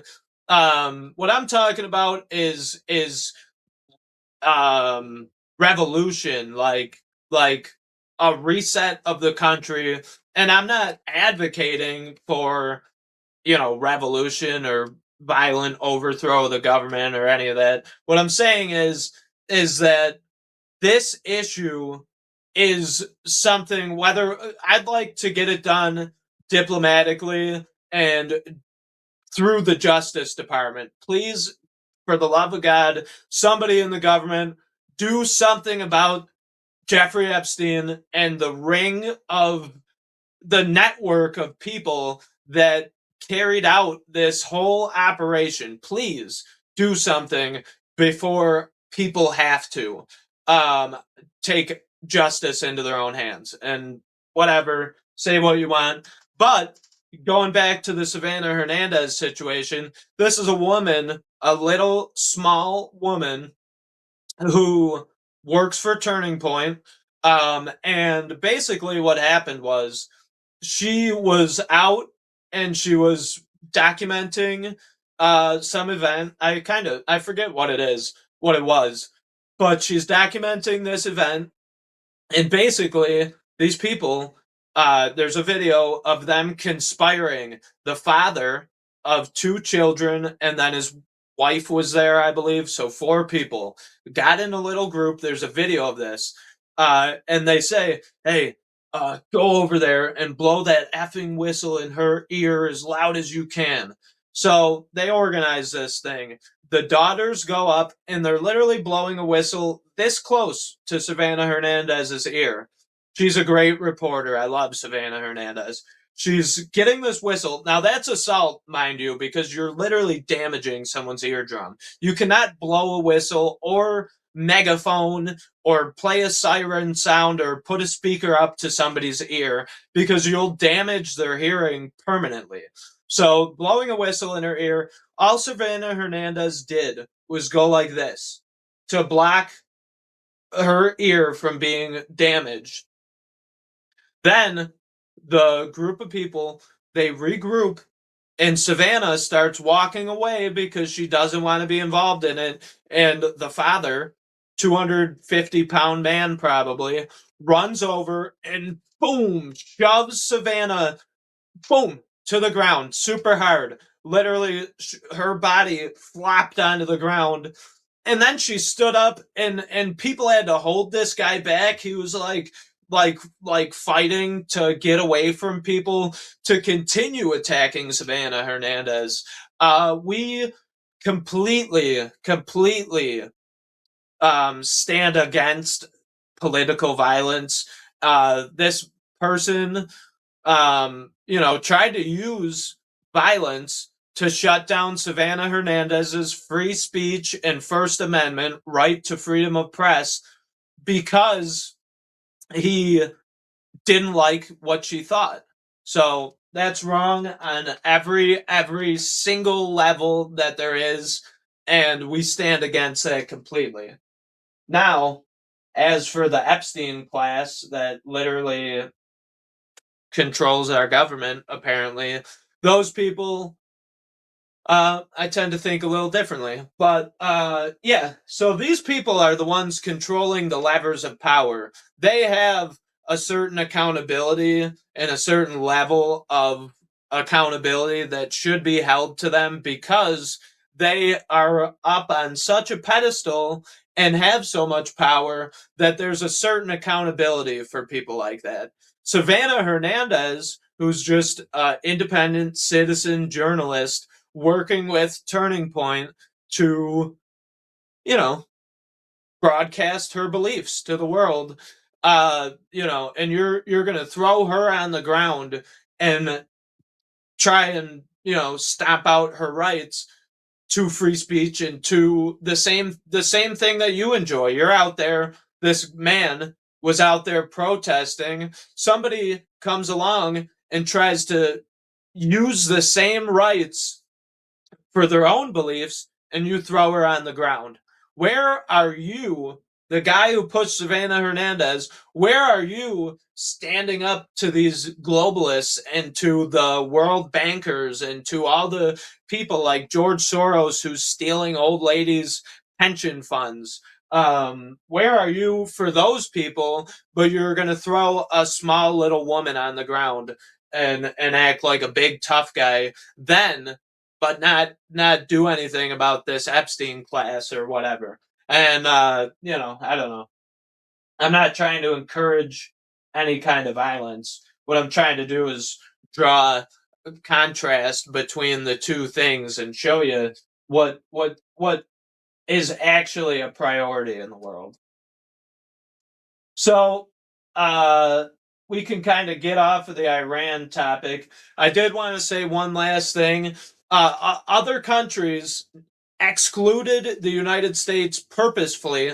[SPEAKER 2] What I'm talking about is revolution, like a reset of the country. And I'm not advocating for revolution or violent overthrow of the government or any of that. What I'm saying is that this issue is something, whether I'd like to get it done diplomatically and through the Justice Department. Please, for the love of God, somebody in the government, do something about Jeffrey Epstein and the ring of the network of people that carried out this whole operation. Please do something before people have to take justice into their own hands. And whatever, say what you want. But going back to the Savannah Hernandez situation, this is a woman, a little small woman who works for Turning Point. And basically what happened was she was out and she was documenting some event. I forget what it was, but she's documenting this event. And basically these people there's a video of them conspiring. The father of 2 children, and then his wife was there, I believe. So 4 people got in a little group. There's a video of this. And they say, hey, go over there and blow that effing whistle in her ear as loud as you can. So they organize this thing. The daughters go up and they're literally blowing a whistle this close to Savannah Hernandez's ear. She's a great reporter. I love Savannah Hernandez. She's getting this whistle. Now, that's assault, mind you, because you're literally damaging someone's eardrum. You cannot blow a whistle or megaphone or play a siren sound or put a speaker up to somebody's ear because you'll damage their hearing permanently. So, blowing a whistle in her ear, all Savannah Hernandez did was go like this to block her ear from being damaged. Then the group of people, they regroup, and Savannah starts walking away because she doesn't want to be involved in it. And the father, 250-pound man probably, runs over and boom, shoves Savannah, boom, to the ground super hard. Literally, her body flopped onto the ground. And then she stood up, and people had to hold this guy back. He was like fighting to get away from people to continue attacking Savannah Hernandez. We completely stand against political violence. This person, tried to use violence to shut down Savannah Hernandez's free speech and First Amendment right to freedom of press because he didn't like what she thought. So that's wrong on every single level that there is, and we stand against that completely. Now, as for the Epstein class that literally controls our government, apparently, those people, I tend to think a little differently. But yeah, so these people are the ones controlling the levers of power. They have a certain accountability and a certain level of accountability that should be held to them because they are up on such a pedestal and have so much power that there's a certain accountability for people like that. Savannah Hernandez, who's just an independent citizen journalist working with Turning Point to, broadcast her beliefs to the world, and you're gonna throw her on the ground and try and stamp out her rights to free speech and to the same thing that you enjoy. You're out there. This man was out there protesting. Somebody comes along and tries to use the same rights for their own beliefs, and you throw her on the ground. Where are you, the guy who pushed Savannah Hernandez? Where are you standing up to these globalists and to the world bankers and to all the people like George Soros who's stealing old ladies' pension funds? Where are you for those people? But you're going to throw a small little woman on the ground and act like a big tough guy then, but not do anything about this Epstein class or whatever. And I don't know. I'm not trying to encourage any kind of violence. What I'm trying to do is draw a contrast between the two things and show you what is actually a priority in the world. So, we can kind of get off of the Iran topic. I did want to say one last thing. Other countries excluded the United States purposefully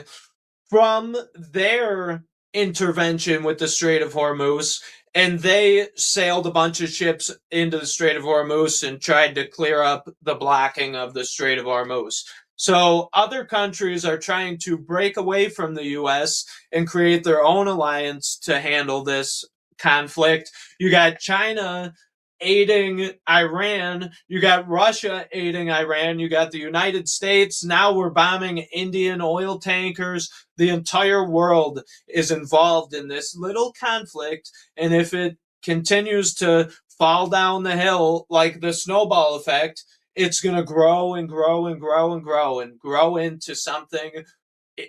[SPEAKER 2] from their intervention with the Strait of Hormuz, and they sailed a bunch of ships into the Strait of Hormuz and tried to clear up the blocking of the Strait of Hormuz. So other countries are trying to break away from the U.S. and create their own alliance to handle this conflict. You got China aiding Iran. You got Russia aiding Iran. You got the United States. Now we're bombing Indian oil tankers. The entire world is involved in this little conflict. And if it continues to fall down the hill like the snowball effect, it's going to grow and grow and grow and grow and grow into something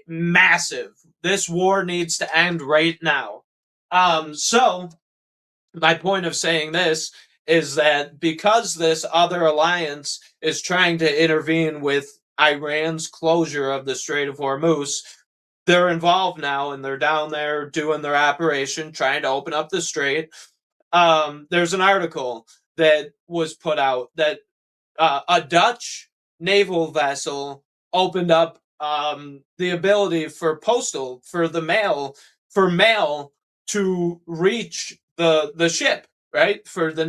[SPEAKER 2] massive. This war needs to end right now. So my point of saying this is that because this other alliance is trying to intervene with Iran's closure of the Strait of Hormuz, they're involved now and they're down there doing their operation, trying to open up the strait. There's an article that was put out that a Dutch naval vessel opened up the ability for mail to reach the ship, right? For the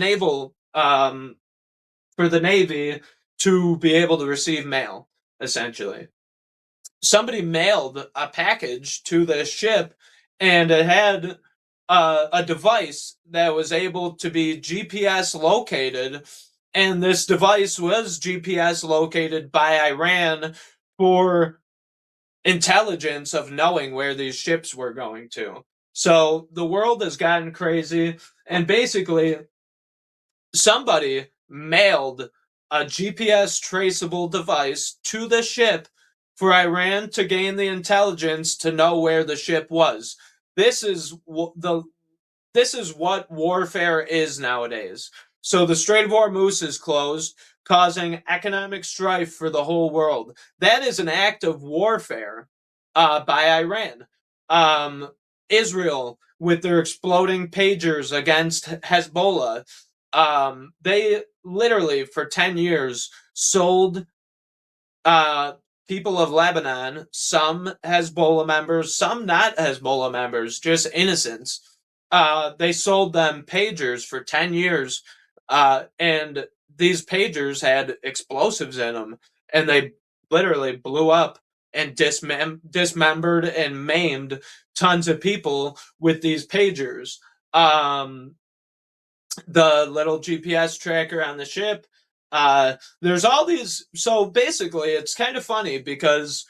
[SPEAKER 2] Navy to be able to receive mail, essentially. Somebody mailed a package to the ship, and it had a device that was able to be GPS located, and this device was GPS located by Iran for intelligence of knowing where these ships were going to. So the world has gotten crazy, and basically somebody mailed a GPS traceable device to the ship for Iran to gain the intelligence to know where the ship was. This is what warfare is nowadays. So the Strait of Hormuz is closed, causing economic strife for the whole world. That is an act of warfare by Iran. Israel, with their exploding pagers against Hezbollah, they literally for 10 years sold people of Lebanon, some Hezbollah members, some not Hezbollah members, just innocents. They sold them pagers for 10 years, and these pagers had explosives in them, and they literally blew up and dismembered and maimed tons of people with these pagers. The little GPS tracker on the ship. There's all these. So basically, it's kind of funny because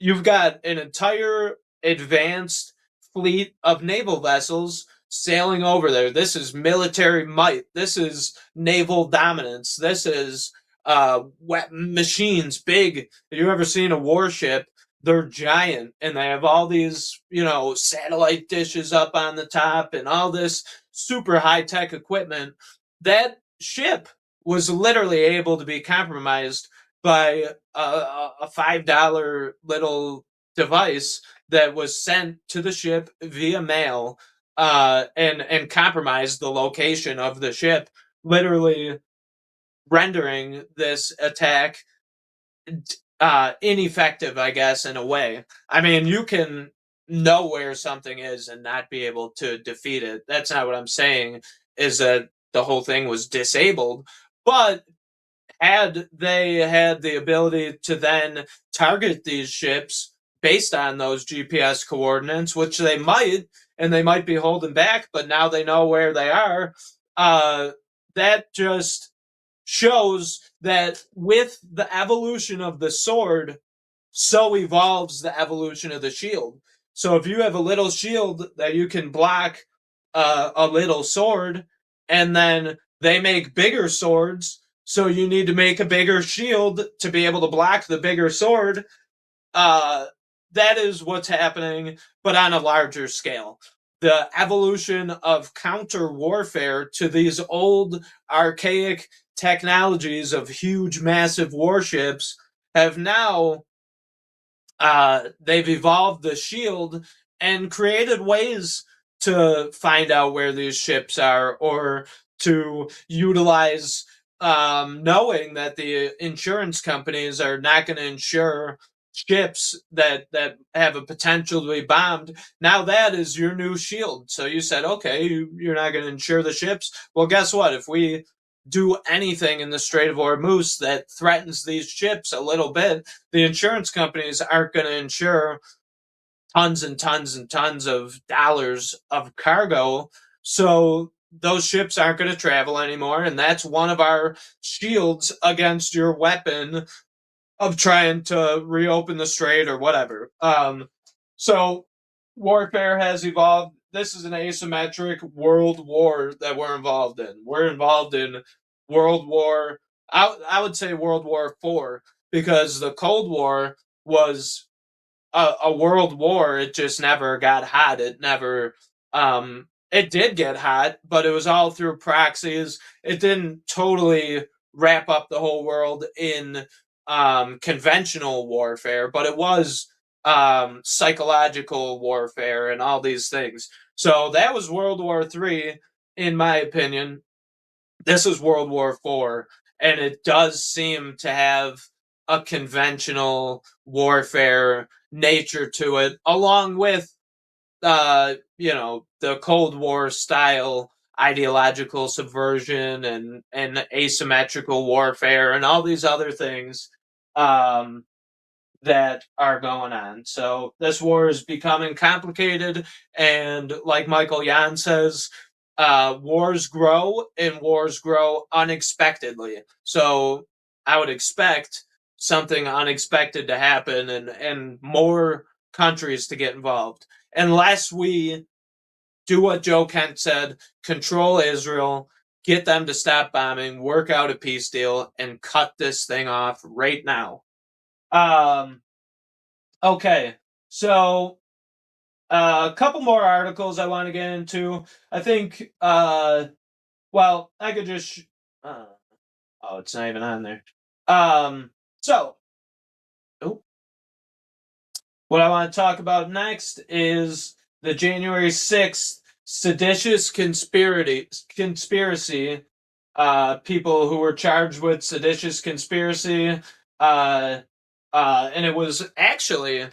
[SPEAKER 2] you've got an entire advanced fleet of naval vessels sailing over there. This is military might. This is naval dominance. This is machines big. Have you ever seen a warship? They're giant and they have all these, satellite dishes up on the top and all this super high tech equipment. That ship was literally able to be compromised by a $5 little device that was sent to the ship via mail, and compromised the location of the ship, literally rendering this attack ineffective, I guess, in a way. I mean, you can know where something is and not be able to defeat it. That's not what I'm saying, is that the whole thing was disabled. But had they had the ability to then target these ships based on those GPS coordinates, which they might, and they might be holding back, but now they know where they are, that just shows that with the evolution of the sword, so evolves the evolution of the shield. So if you have a little shield that you can block a little sword, and then they make bigger swords, so you need to make a bigger shield to be able to block the bigger sword. That is what's happening, but on a larger scale. The evolution of counter warfare to these old, archaic technologies of huge, massive warships have now they've evolved the shield and created ways to find out where these ships are, or to utilize knowing that the insurance companies are not going to insure ships that have a potential to be bombed. Now that is your new shield. So you said, okay, you're not going to insure the ships. Well, guess what? If we do anything in the Strait of Hormuz that threatens these ships a little bit, the insurance companies aren't going to insure tons and tons and tons of dollars of cargo. So those ships aren't going to travel anymore. And that's one of our shields against your weapon of trying to reopen the strait or whatever. So warfare has evolved this is an asymmetric world war that we're involved in. We're involved in World War. I would say World War IV, because the Cold War was a world war. It just never got hot. It never. It did get hot, but it was all through proxies. It didn't totally wrap up the whole world in conventional warfare, but it was psychological warfare and all these things. So that was World War III, in my opinion. This is World War IV, and it does seem to have a conventional warfare nature to it, along with the Cold War style ideological subversion and asymmetrical warfare and all these other things um, that are going on. So this war is becoming complicated, and like Michael Jan says, wars grow and wars grow unexpectedly. So I would expect something unexpected to happen and more countries to get involved. Unless we do what Joe Kent said, control Israel, get them to stop bombing, work out a peace deal, and cut this thing off right now. Um, okay, so a couple more articles I want to get into. I think, well, I could just. Oh, it's not even on there. So, oh, what I want to talk about next is the January 6th seditious conspiracy. People who were charged with seditious conspiracy. And it was actually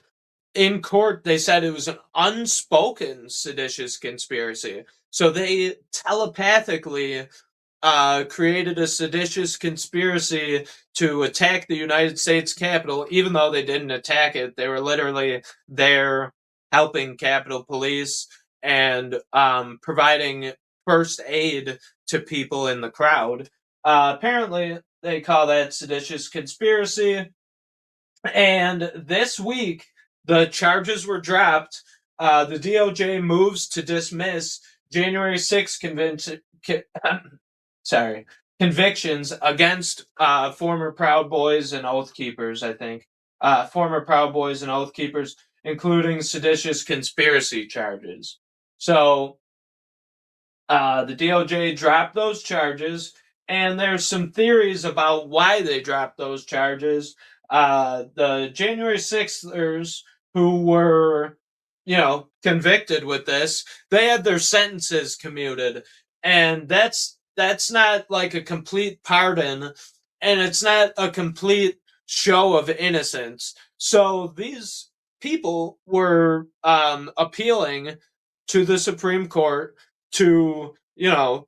[SPEAKER 2] in court, they said it was an unspoken seditious conspiracy. So they telepathically created a seditious conspiracy to attack the United States Capitol, even though they didn't attack it. They were literally there helping Capitol Police and providing first aid to people in the crowd. Apparently, they call that seditious conspiracy. And this week, the charges were dropped. The DOJ moves to dismiss January 6th convictions against former Proud Boys and Oath Keepers, I think. Former Proud Boys and Oath Keepers, including seditious conspiracy charges. So the DOJ dropped those charges, and there's some theories about why they dropped those charges. The January 6thers who were, convicted with this, they had their sentences commuted, and that's not like a complete pardon, and it's not a complete show of innocence. So these people were appealing to the Supreme Court to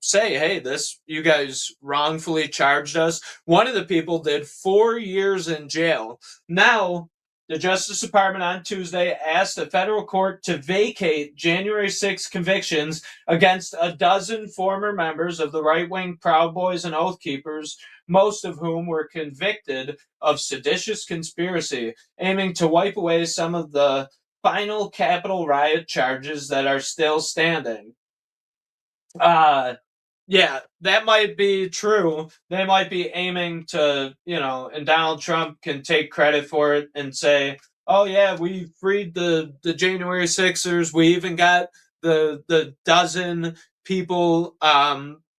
[SPEAKER 2] say, hey, this, you guys wrongfully charged us. One of the people did 4 years in jail. Now the Justice Department on Tuesday asked the federal court to vacate January 6 convictions against a dozen former members of the right-wing Proud Boys and Oath Keepers, most of whom were convicted of seditious conspiracy, aiming to wipe away some of the final Capitol riot charges that are still standing. Yeah, that might be true. They might be aiming to, and Donald Trump can take credit for it and say, oh yeah, we freed the January Sixers. We even got the dozen people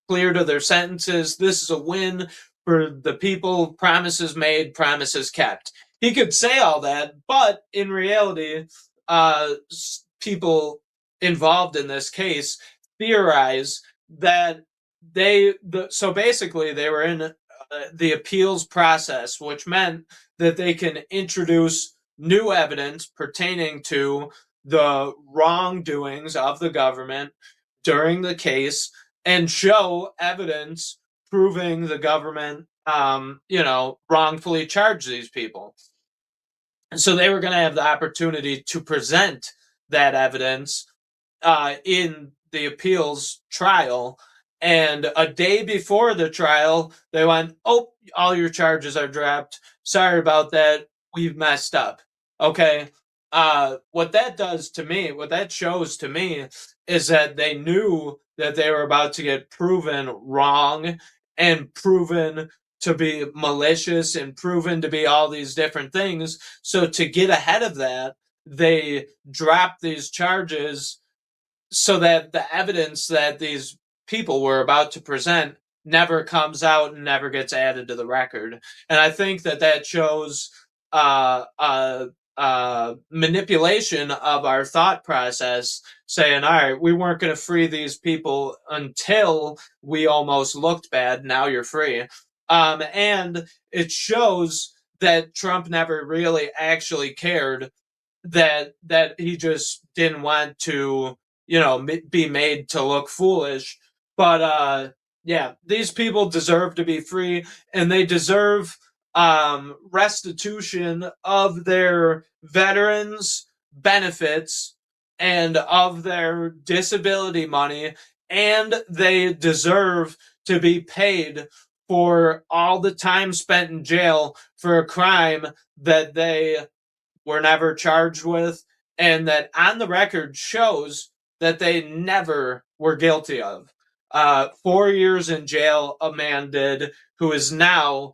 [SPEAKER 2] cleared of their sentences. This is a win for the people. Promises made, promises kept. He could say all that, but in reality, people involved in this case theorize that so basically they were in the appeals process, which meant that they can introduce new evidence pertaining to the wrongdoings of the government during the case and show evidence proving the government wrongfully charged these people. And so they were going to have the opportunity to present that evidence in the appeals trial. And a day before the trial, they went, oh, all your charges are dropped. Sorry about that. We've messed up. Okay. What that does to me, what that shows to me is that they knew that they were about to get proven wrong and proven to be malicious and proven to be all these different things. So to get ahead of that, they dropped these charges so that the evidence that these people were about to present never comes out and never gets added to the record. And I think that that shows manipulation of our thought process, saying, all right, we weren't going to free these people until we almost looked bad. Now you're free. And it shows that Trump never really actually cared, that he just didn't want to, be made to look foolish. But yeah, these people deserve to be free, and they deserve restitution of their veterans benefits and of their disability money, and they deserve to be paid for all the time spent in jail for a crime that they were never charged with, and that on the record shows that they never were guilty of. 4 years in jail, a man did, who is now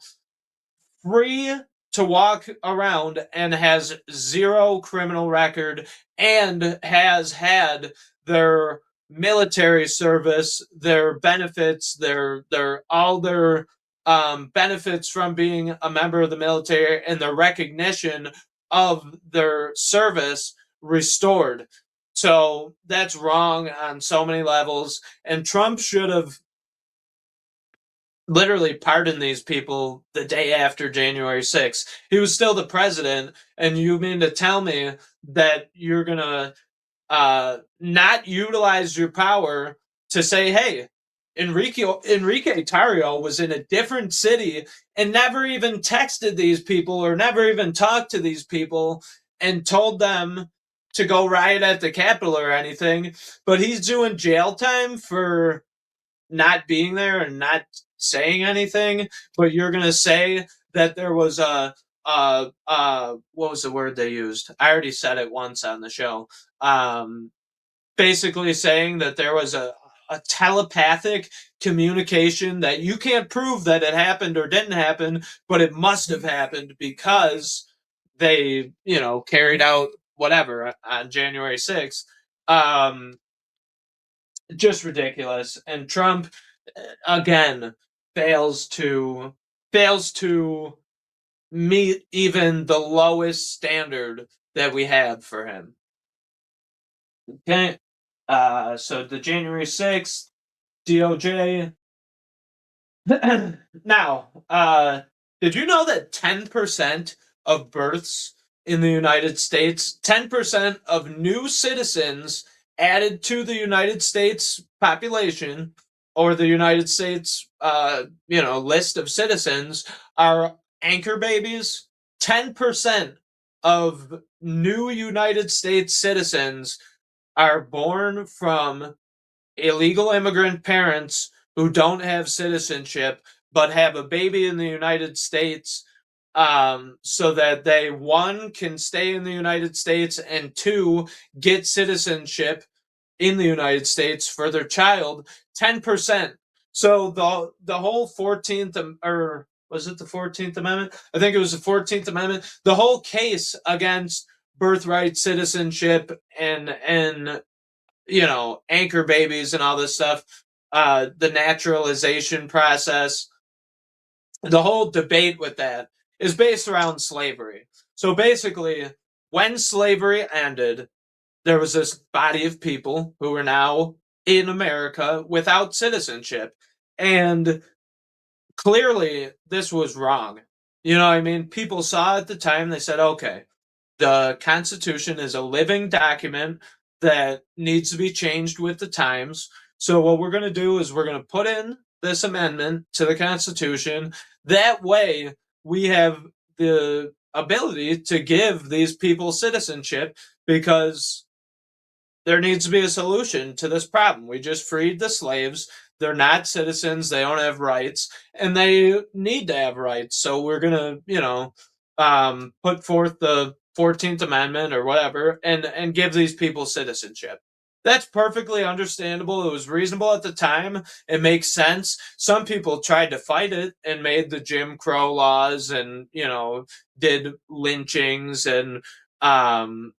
[SPEAKER 2] free to walk around and has zero criminal record and has had their military service, their benefits, their all their benefits from being a member of the military and the recognition of their service restored. So that's wrong on so many levels, and Trump should have literally pardoned these people the day after January 6th. He was still the president, and you mean to tell me that you're gonna not utilize your power to say, hey, Enrique Tarrio was in a different city and never even texted these people or never even talked to these people and told them to go riot at the Capitol or anything, but he's doing jail time for not being there and not saying anything. But you're gonna say that there was what was the word they used? I already said it once on the show. Basically saying that there was a telepathic communication that you can't prove that it happened or didn't happen, but it must have happened because they, carried out whatever on January 6th. Just ridiculous. And Trump, again, fails to meet even the lowest standard that we have for him. Okay. So the January 6th, DOJ. Now, did you know that 10% of births in the United States, 10% of new citizens added to the United States population or the United States, list of citizens are anchor babies? 10% of new United States citizens are born from illegal immigrant parents who don't have citizenship but have a baby in the United States, so that they, one, can stay in the United States, and two, get citizenship in the United States for their child. 10%. So the whole 14th, or was it the 14th Amendment? I think it was the 14th Amendment. The whole case against birthright citizenship and anchor babies and all this stuff, the naturalization process, the whole debate with that is based around slavery. So basically, when slavery ended, there was this body of people who were now in America without citizenship. And clearly, this was wrong. You know what I mean? People saw at the time, they said, okay, the Constitution is a living document that needs to be changed with the times. So what we're going to do is we're going to put in this amendment to the Constitution. That way, we have the ability to give these people citizenship, because there needs to be a solution to this problem. We just freed the slaves. They're not citizens. They don't have rights, and they need to have rights. So we're going to, put forth the 14th Amendment or whatever, and give these people citizenship. That's perfectly understandable. It was reasonable at the time. It makes sense. Some people tried to fight it and made the Jim Crow laws and, did lynchings and um,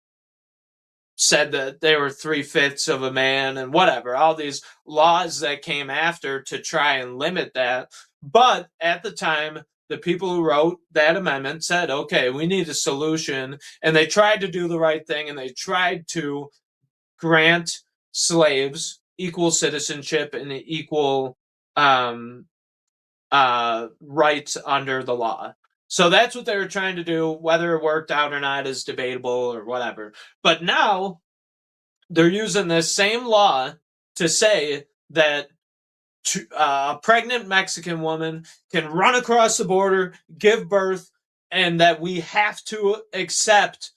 [SPEAKER 2] said that they were 3/5 of a man and whatever. All these laws that came after to try and limit that. But at the time, the people who wrote that amendment said, okay, we need a solution. And they tried to do the right thing and they tried to grant slaves equal citizenship and equal um, rights under the law. So that's what they were trying to do. Whether it worked out or not is debatable or whatever. But now they're using this same law to say that a pregnant Mexican woman can run across the border, give birth, and that we have to accept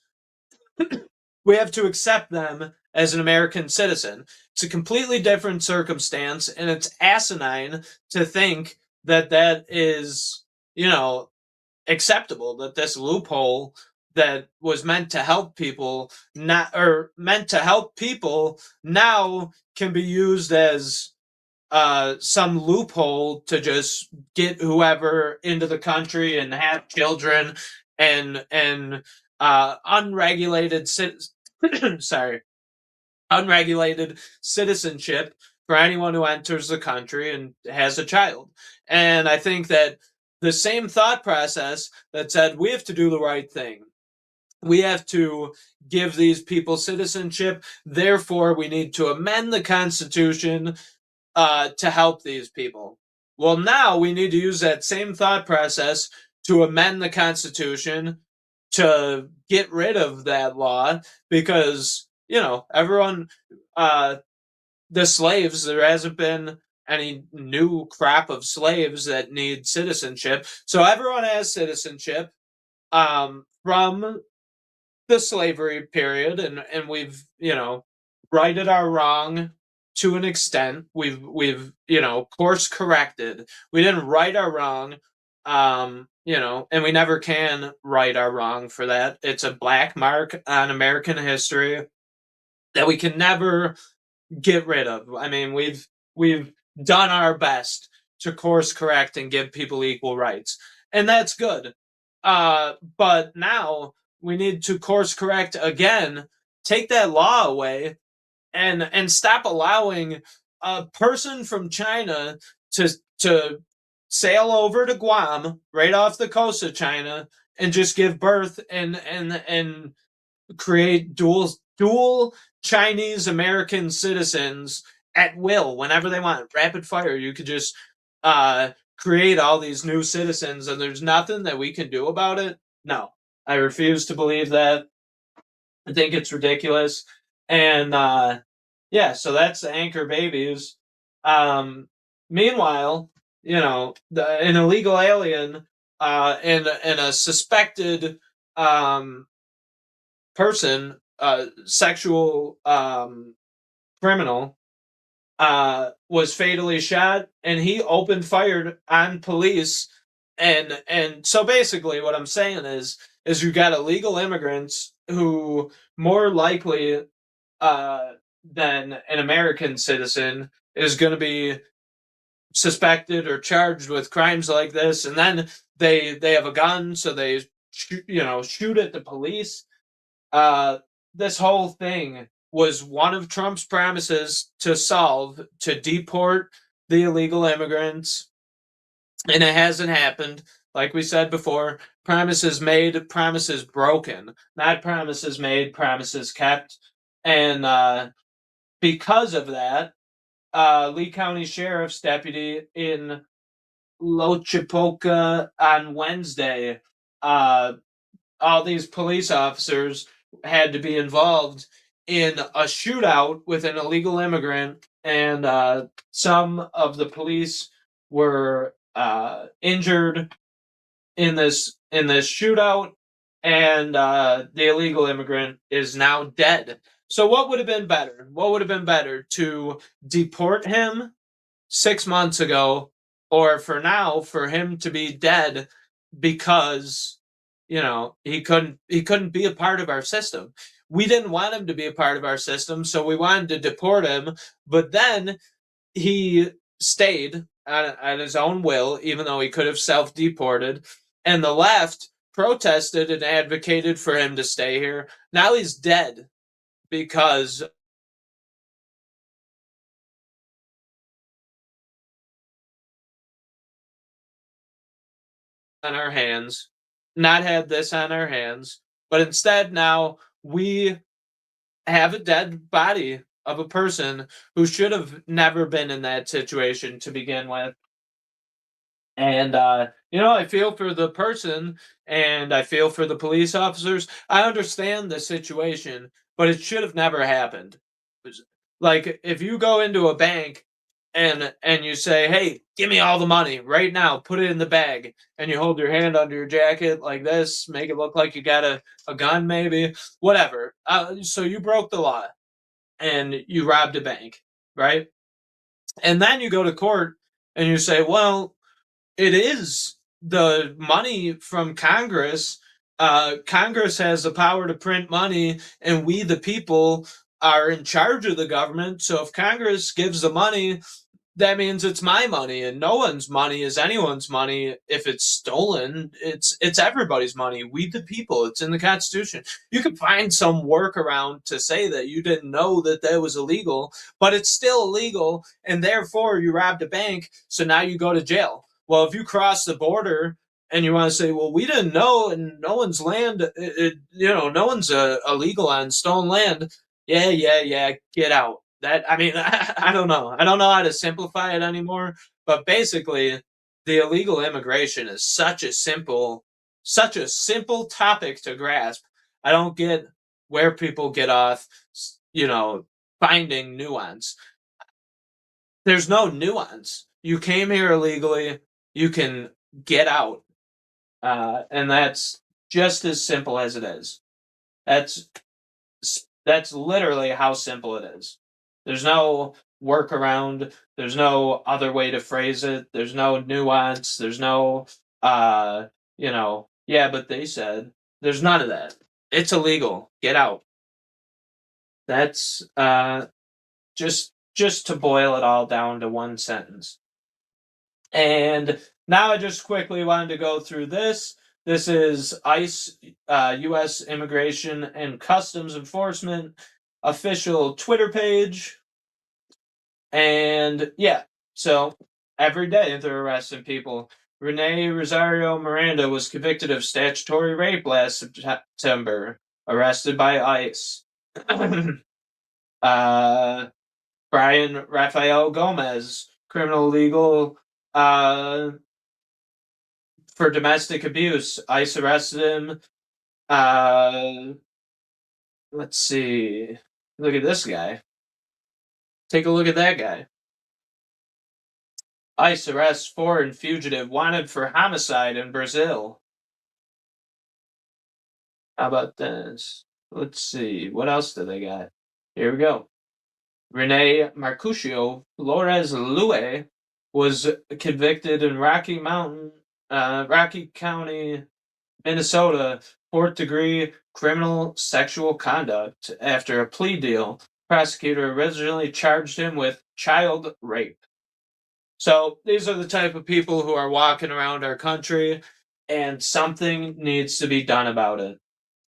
[SPEAKER 2] them as an American citizen. It's a completely different circumstance, and it's asinine to think that that is, acceptable, that this loophole that was meant to help people now can be used as some loophole to just get whoever into the country and have children and unregulated unregulated citizenship for anyone who enters the country and has a child. And I think that the same thought process that said we have to do the right thing, we have to give these people citizenship, therefore we need to amend the Constitution to help these people. Well, now we need to use that same thought process to amend the Constitution to get rid of that law because, everyone, the slaves, there hasn't been any new crop of slaves that need citizenship. So everyone has citizenship from the slavery period, and we've, righted our wrong to an extent. We've course corrected. We didn't right our wrong, and we never can right our wrong for that. It's a black mark on American history that we can never get rid of. I mean, we've done our best to course correct and give people equal rights, and that's good. But now we need to course correct again, take that law away, and stop allowing a person from China to sail over to Guam right off the coast of China and just give birth and create dual Chinese American citizens at will whenever they want. Rapid fire. You could just create all these new citizens and there's nothing that we can do about it. No. I refuse to believe that. I think it's ridiculous. And yeah, so that's the anchor babies. Meanwhile, an illegal alien and a suspected person, sexual criminal, was fatally shot, and he opened fire on police. And so basically, what I'm saying is you got illegal immigrants who more likely than an American citizen is going to be suspected or charged with crimes like this, and then they have a gun, so they shoot at the police. This whole thing was one of Trump's promises to solve, to deport the illegal immigrants, and it hasn't happened. Like we said before, promises made, promises broken. Not promises made, promises kept. And because of that, Lee County Sheriff's deputy in Lochapoka on Wednesday, all these police officers had to be involved in a shootout with an illegal immigrant, and some of the police were injured in this shootout, and the illegal immigrant is now dead. So what would have been better? What would have been better, to deport him 6 months ago, or for him to be dead because he couldn't be a part of our system? We didn't want him to be a part of our system, so we wanted to deport him. But then he stayed at his own will, even though he could have self-deported. And the left protested and advocated for him to stay here. Now he's dead because on our hands, not had this on our hands, but instead now we have a dead body of a person who should have never been in that situation to begin with. And I feel for the person and I feel for the police officers. I understand the situation, but it should have never happened. Like if you go into a bank and you say, "Hey, give me all the money right now, put it in the bag," and you hold your hand under your jacket like this, make it look like you got a gun, maybe, whatever. So you broke the law and you robbed a bank, right? And then you go to court and you say, "Well, it is the money from Congress. Congress has the power to print money, and we, the people, are in charge of the government. So if Congress gives the money, that means it's my money, and no one's money is anyone's money. If it's stolen, it's everybody's money. We, the people. It's in the Constitution. You can find some workaround to say that you didn't know that that was illegal, but it's still illegal, and therefore you robbed a bank. So now you go to jail." Well, if you cross the border and you want to say, "Well, we didn't know, and no one's land, no one's illegal on stolen land." Yeah, get out. That I mean, I don't know. I don't know how to simplify it anymore. But basically, the illegal immigration is such a simple topic to grasp. I don't get where people get off, finding nuance. There's no nuance. You came here illegally. You can get out, and that's just as simple as it is. That's that's literally how simple it is. There's no workaround. There's no other way to phrase it. There's no nuance. There's no, yeah, but they said there's none of that. It's illegal. Get out. That's just to boil it all down to one sentence. And now I just quickly wanted to go through this. This is ICE, U.S. Immigration and Customs Enforcement official Twitter page. And yeah, so every day they're arresting people. Rene Rosario Miranda was convicted of statutory rape last September, arrested by ICE. Brian Rafael Gomez, criminal legal for domestic abuse. ICE arrested him. Let's see. Look at this guy. Take a look at that guy. ICE arrests foreign fugitive wanted for homicide in Brazil. How about this? Let's see. What else do they got? Here we go. Rene Mercutio Flores Lue was convicted in Rocky County, Minnesota, fourth-degree criminal sexual conduct after a plea deal. Prosecutor originally charged him with child rape. So these are the type of people who are walking around our country, and something needs to be done about it.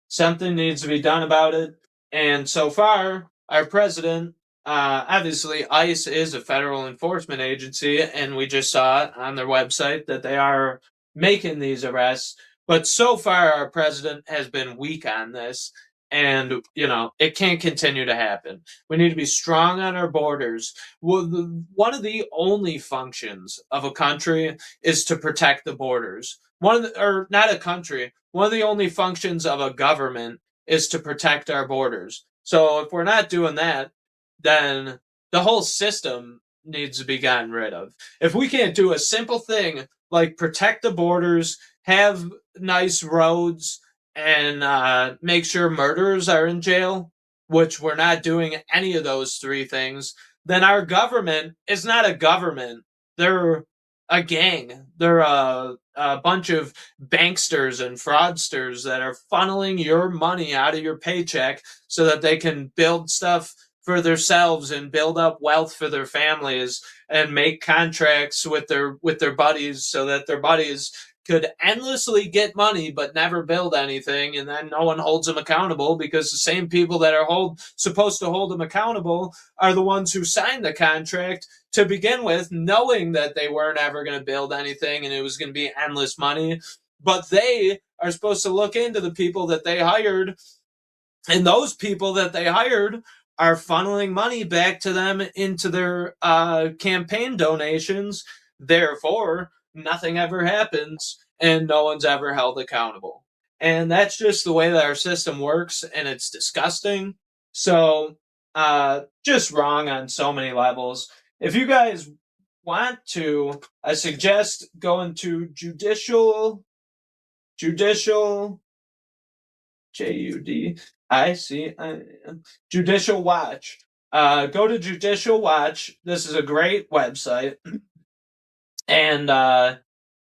[SPEAKER 2] Something needs to be done about it. And so far, our president, obviously, ICE is a federal enforcement agency, and we just saw on their website that they are making these arrests. But so far, our president has been weak on this, and it can't continue to happen. We need to be strong on our borders. Well, one of the only functions of a country is to protect the borders. Not a country. One of the only functions of a government is to protect our borders. So if we're not doing that, then the whole system needs to be gotten rid of. If we can't do a simple thing like protect the borders, have nice roads, and make sure murderers are in jail, which we're not doing any of those three things, then our government is not a government. They're a gang. They're a bunch of banksters and fraudsters that are funneling your money out of your paycheck so that they can build stuff for themselves and build up wealth for their families and make contracts with their buddies so that their buddies could endlessly get money but never build anything, and then no one holds them accountable because the same people that are supposed to hold them accountable are the ones who signed the contract to begin with, knowing that they weren't ever going to build anything and it was going to be endless money. But they are supposed to look into the people that they hired, and those people that they hired are funneling money back to them into their campaign donations. Therefore, nothing ever happens and no one's ever held accountable. And that's just the way that our system works, and it's disgusting. So, just wrong on so many levels. If you guys want to, I suggest going to judicial Judicial Watch. Go to Judicial Watch. This is a great website. And I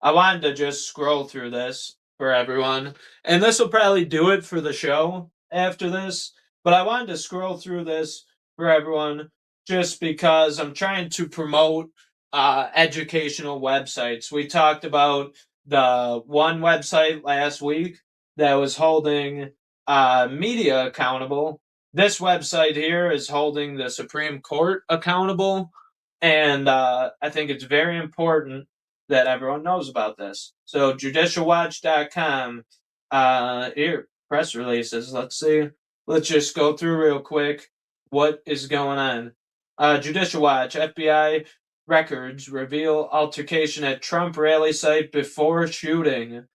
[SPEAKER 2] wanted to just scroll through this for everyone. And this will probably do it for the show after this. But I wanted to scroll through this for everyone just because I'm trying to promote educational websites. We talked about the one website last week that was holding media accountable. This website here is holding the Supreme Court accountable. And I think it's very important that everyone knows about this. So judicialwatch.com, here, press releases. Let's see. Let's just go through real quick what is going on. Judicial Watch, FBI records reveal altercation at Trump rally site before shooting.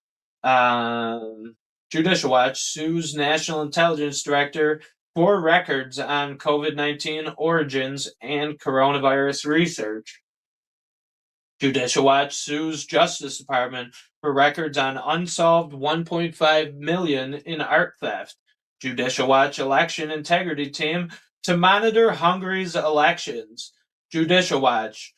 [SPEAKER 2] Judicial Watch sues National Intelligence Director for records on COVID-19 origins and coronavirus research. Judicial Watch sues Justice Department for records on unsolved 1.5 million in art theft. Judicial Watch election integrity team to monitor Hungary's elections. Judicial Watch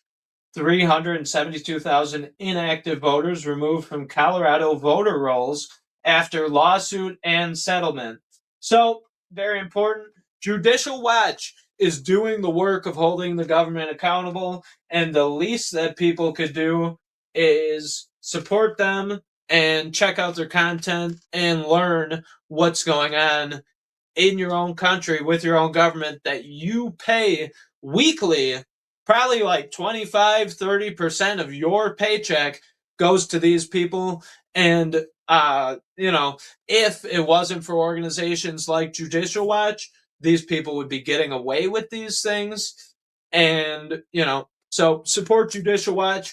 [SPEAKER 2] 372,000 inactive voters removed from Colorado voter rolls after lawsuit and settlement. So, very important. Judicial Watch is doing the work of holding the government accountable, and the least that people could do is support them and check out their content and learn what's going on in your own country with your own government that you pay weekly. Probably like 25-30% of your paycheck goes to these people. And if it wasn't for organizations like Judicial Watch, these people would be getting away with these things. And so support Judicial Watch,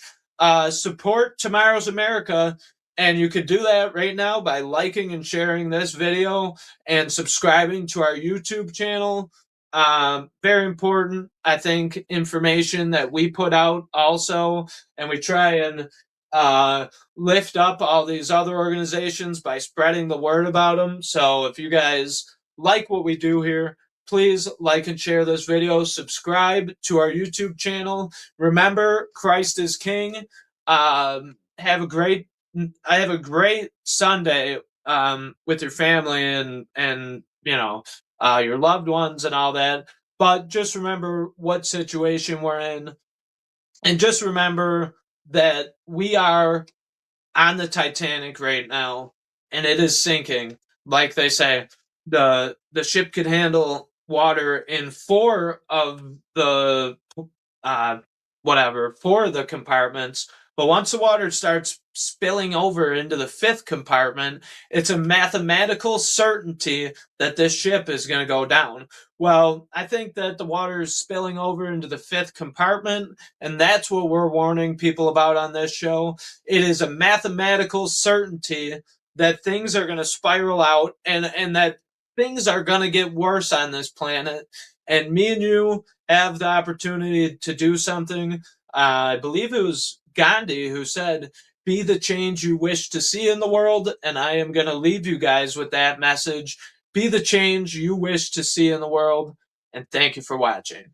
[SPEAKER 2] support Tomorrow's America. And you could do that right now by liking and sharing this video and subscribing to our YouTube channel. Very important, I think, information that we put out also. And we try and lift up all these other organizations by spreading the word about them. So if you guys like what we do here, please like and share this video. Subscribe to our YouTube channel. Remember, Christ is King. Have a great Sunday with your family and your loved ones and all that. But just remember what situation we're in, and just remember that we are on the Titanic right now, and it is sinking. Like they say, the ship could handle water in 4 of the four of the compartments. But once the water starts spilling over into the 5th compartment, it's a mathematical certainty that this ship is going to go down. Well, I think that the water is spilling over into the 5th compartment, and that's what we're warning people about on this show. It is a mathematical certainty that things are going to spiral out and that things are going to get worse on this planet. And me and you have the opportunity to do something. I believe it was Gandhi who said, "Be the change you wish to see in the world," and I am going to leave you guys with that message. Be the change you wish to see in the world, and thank you for watching.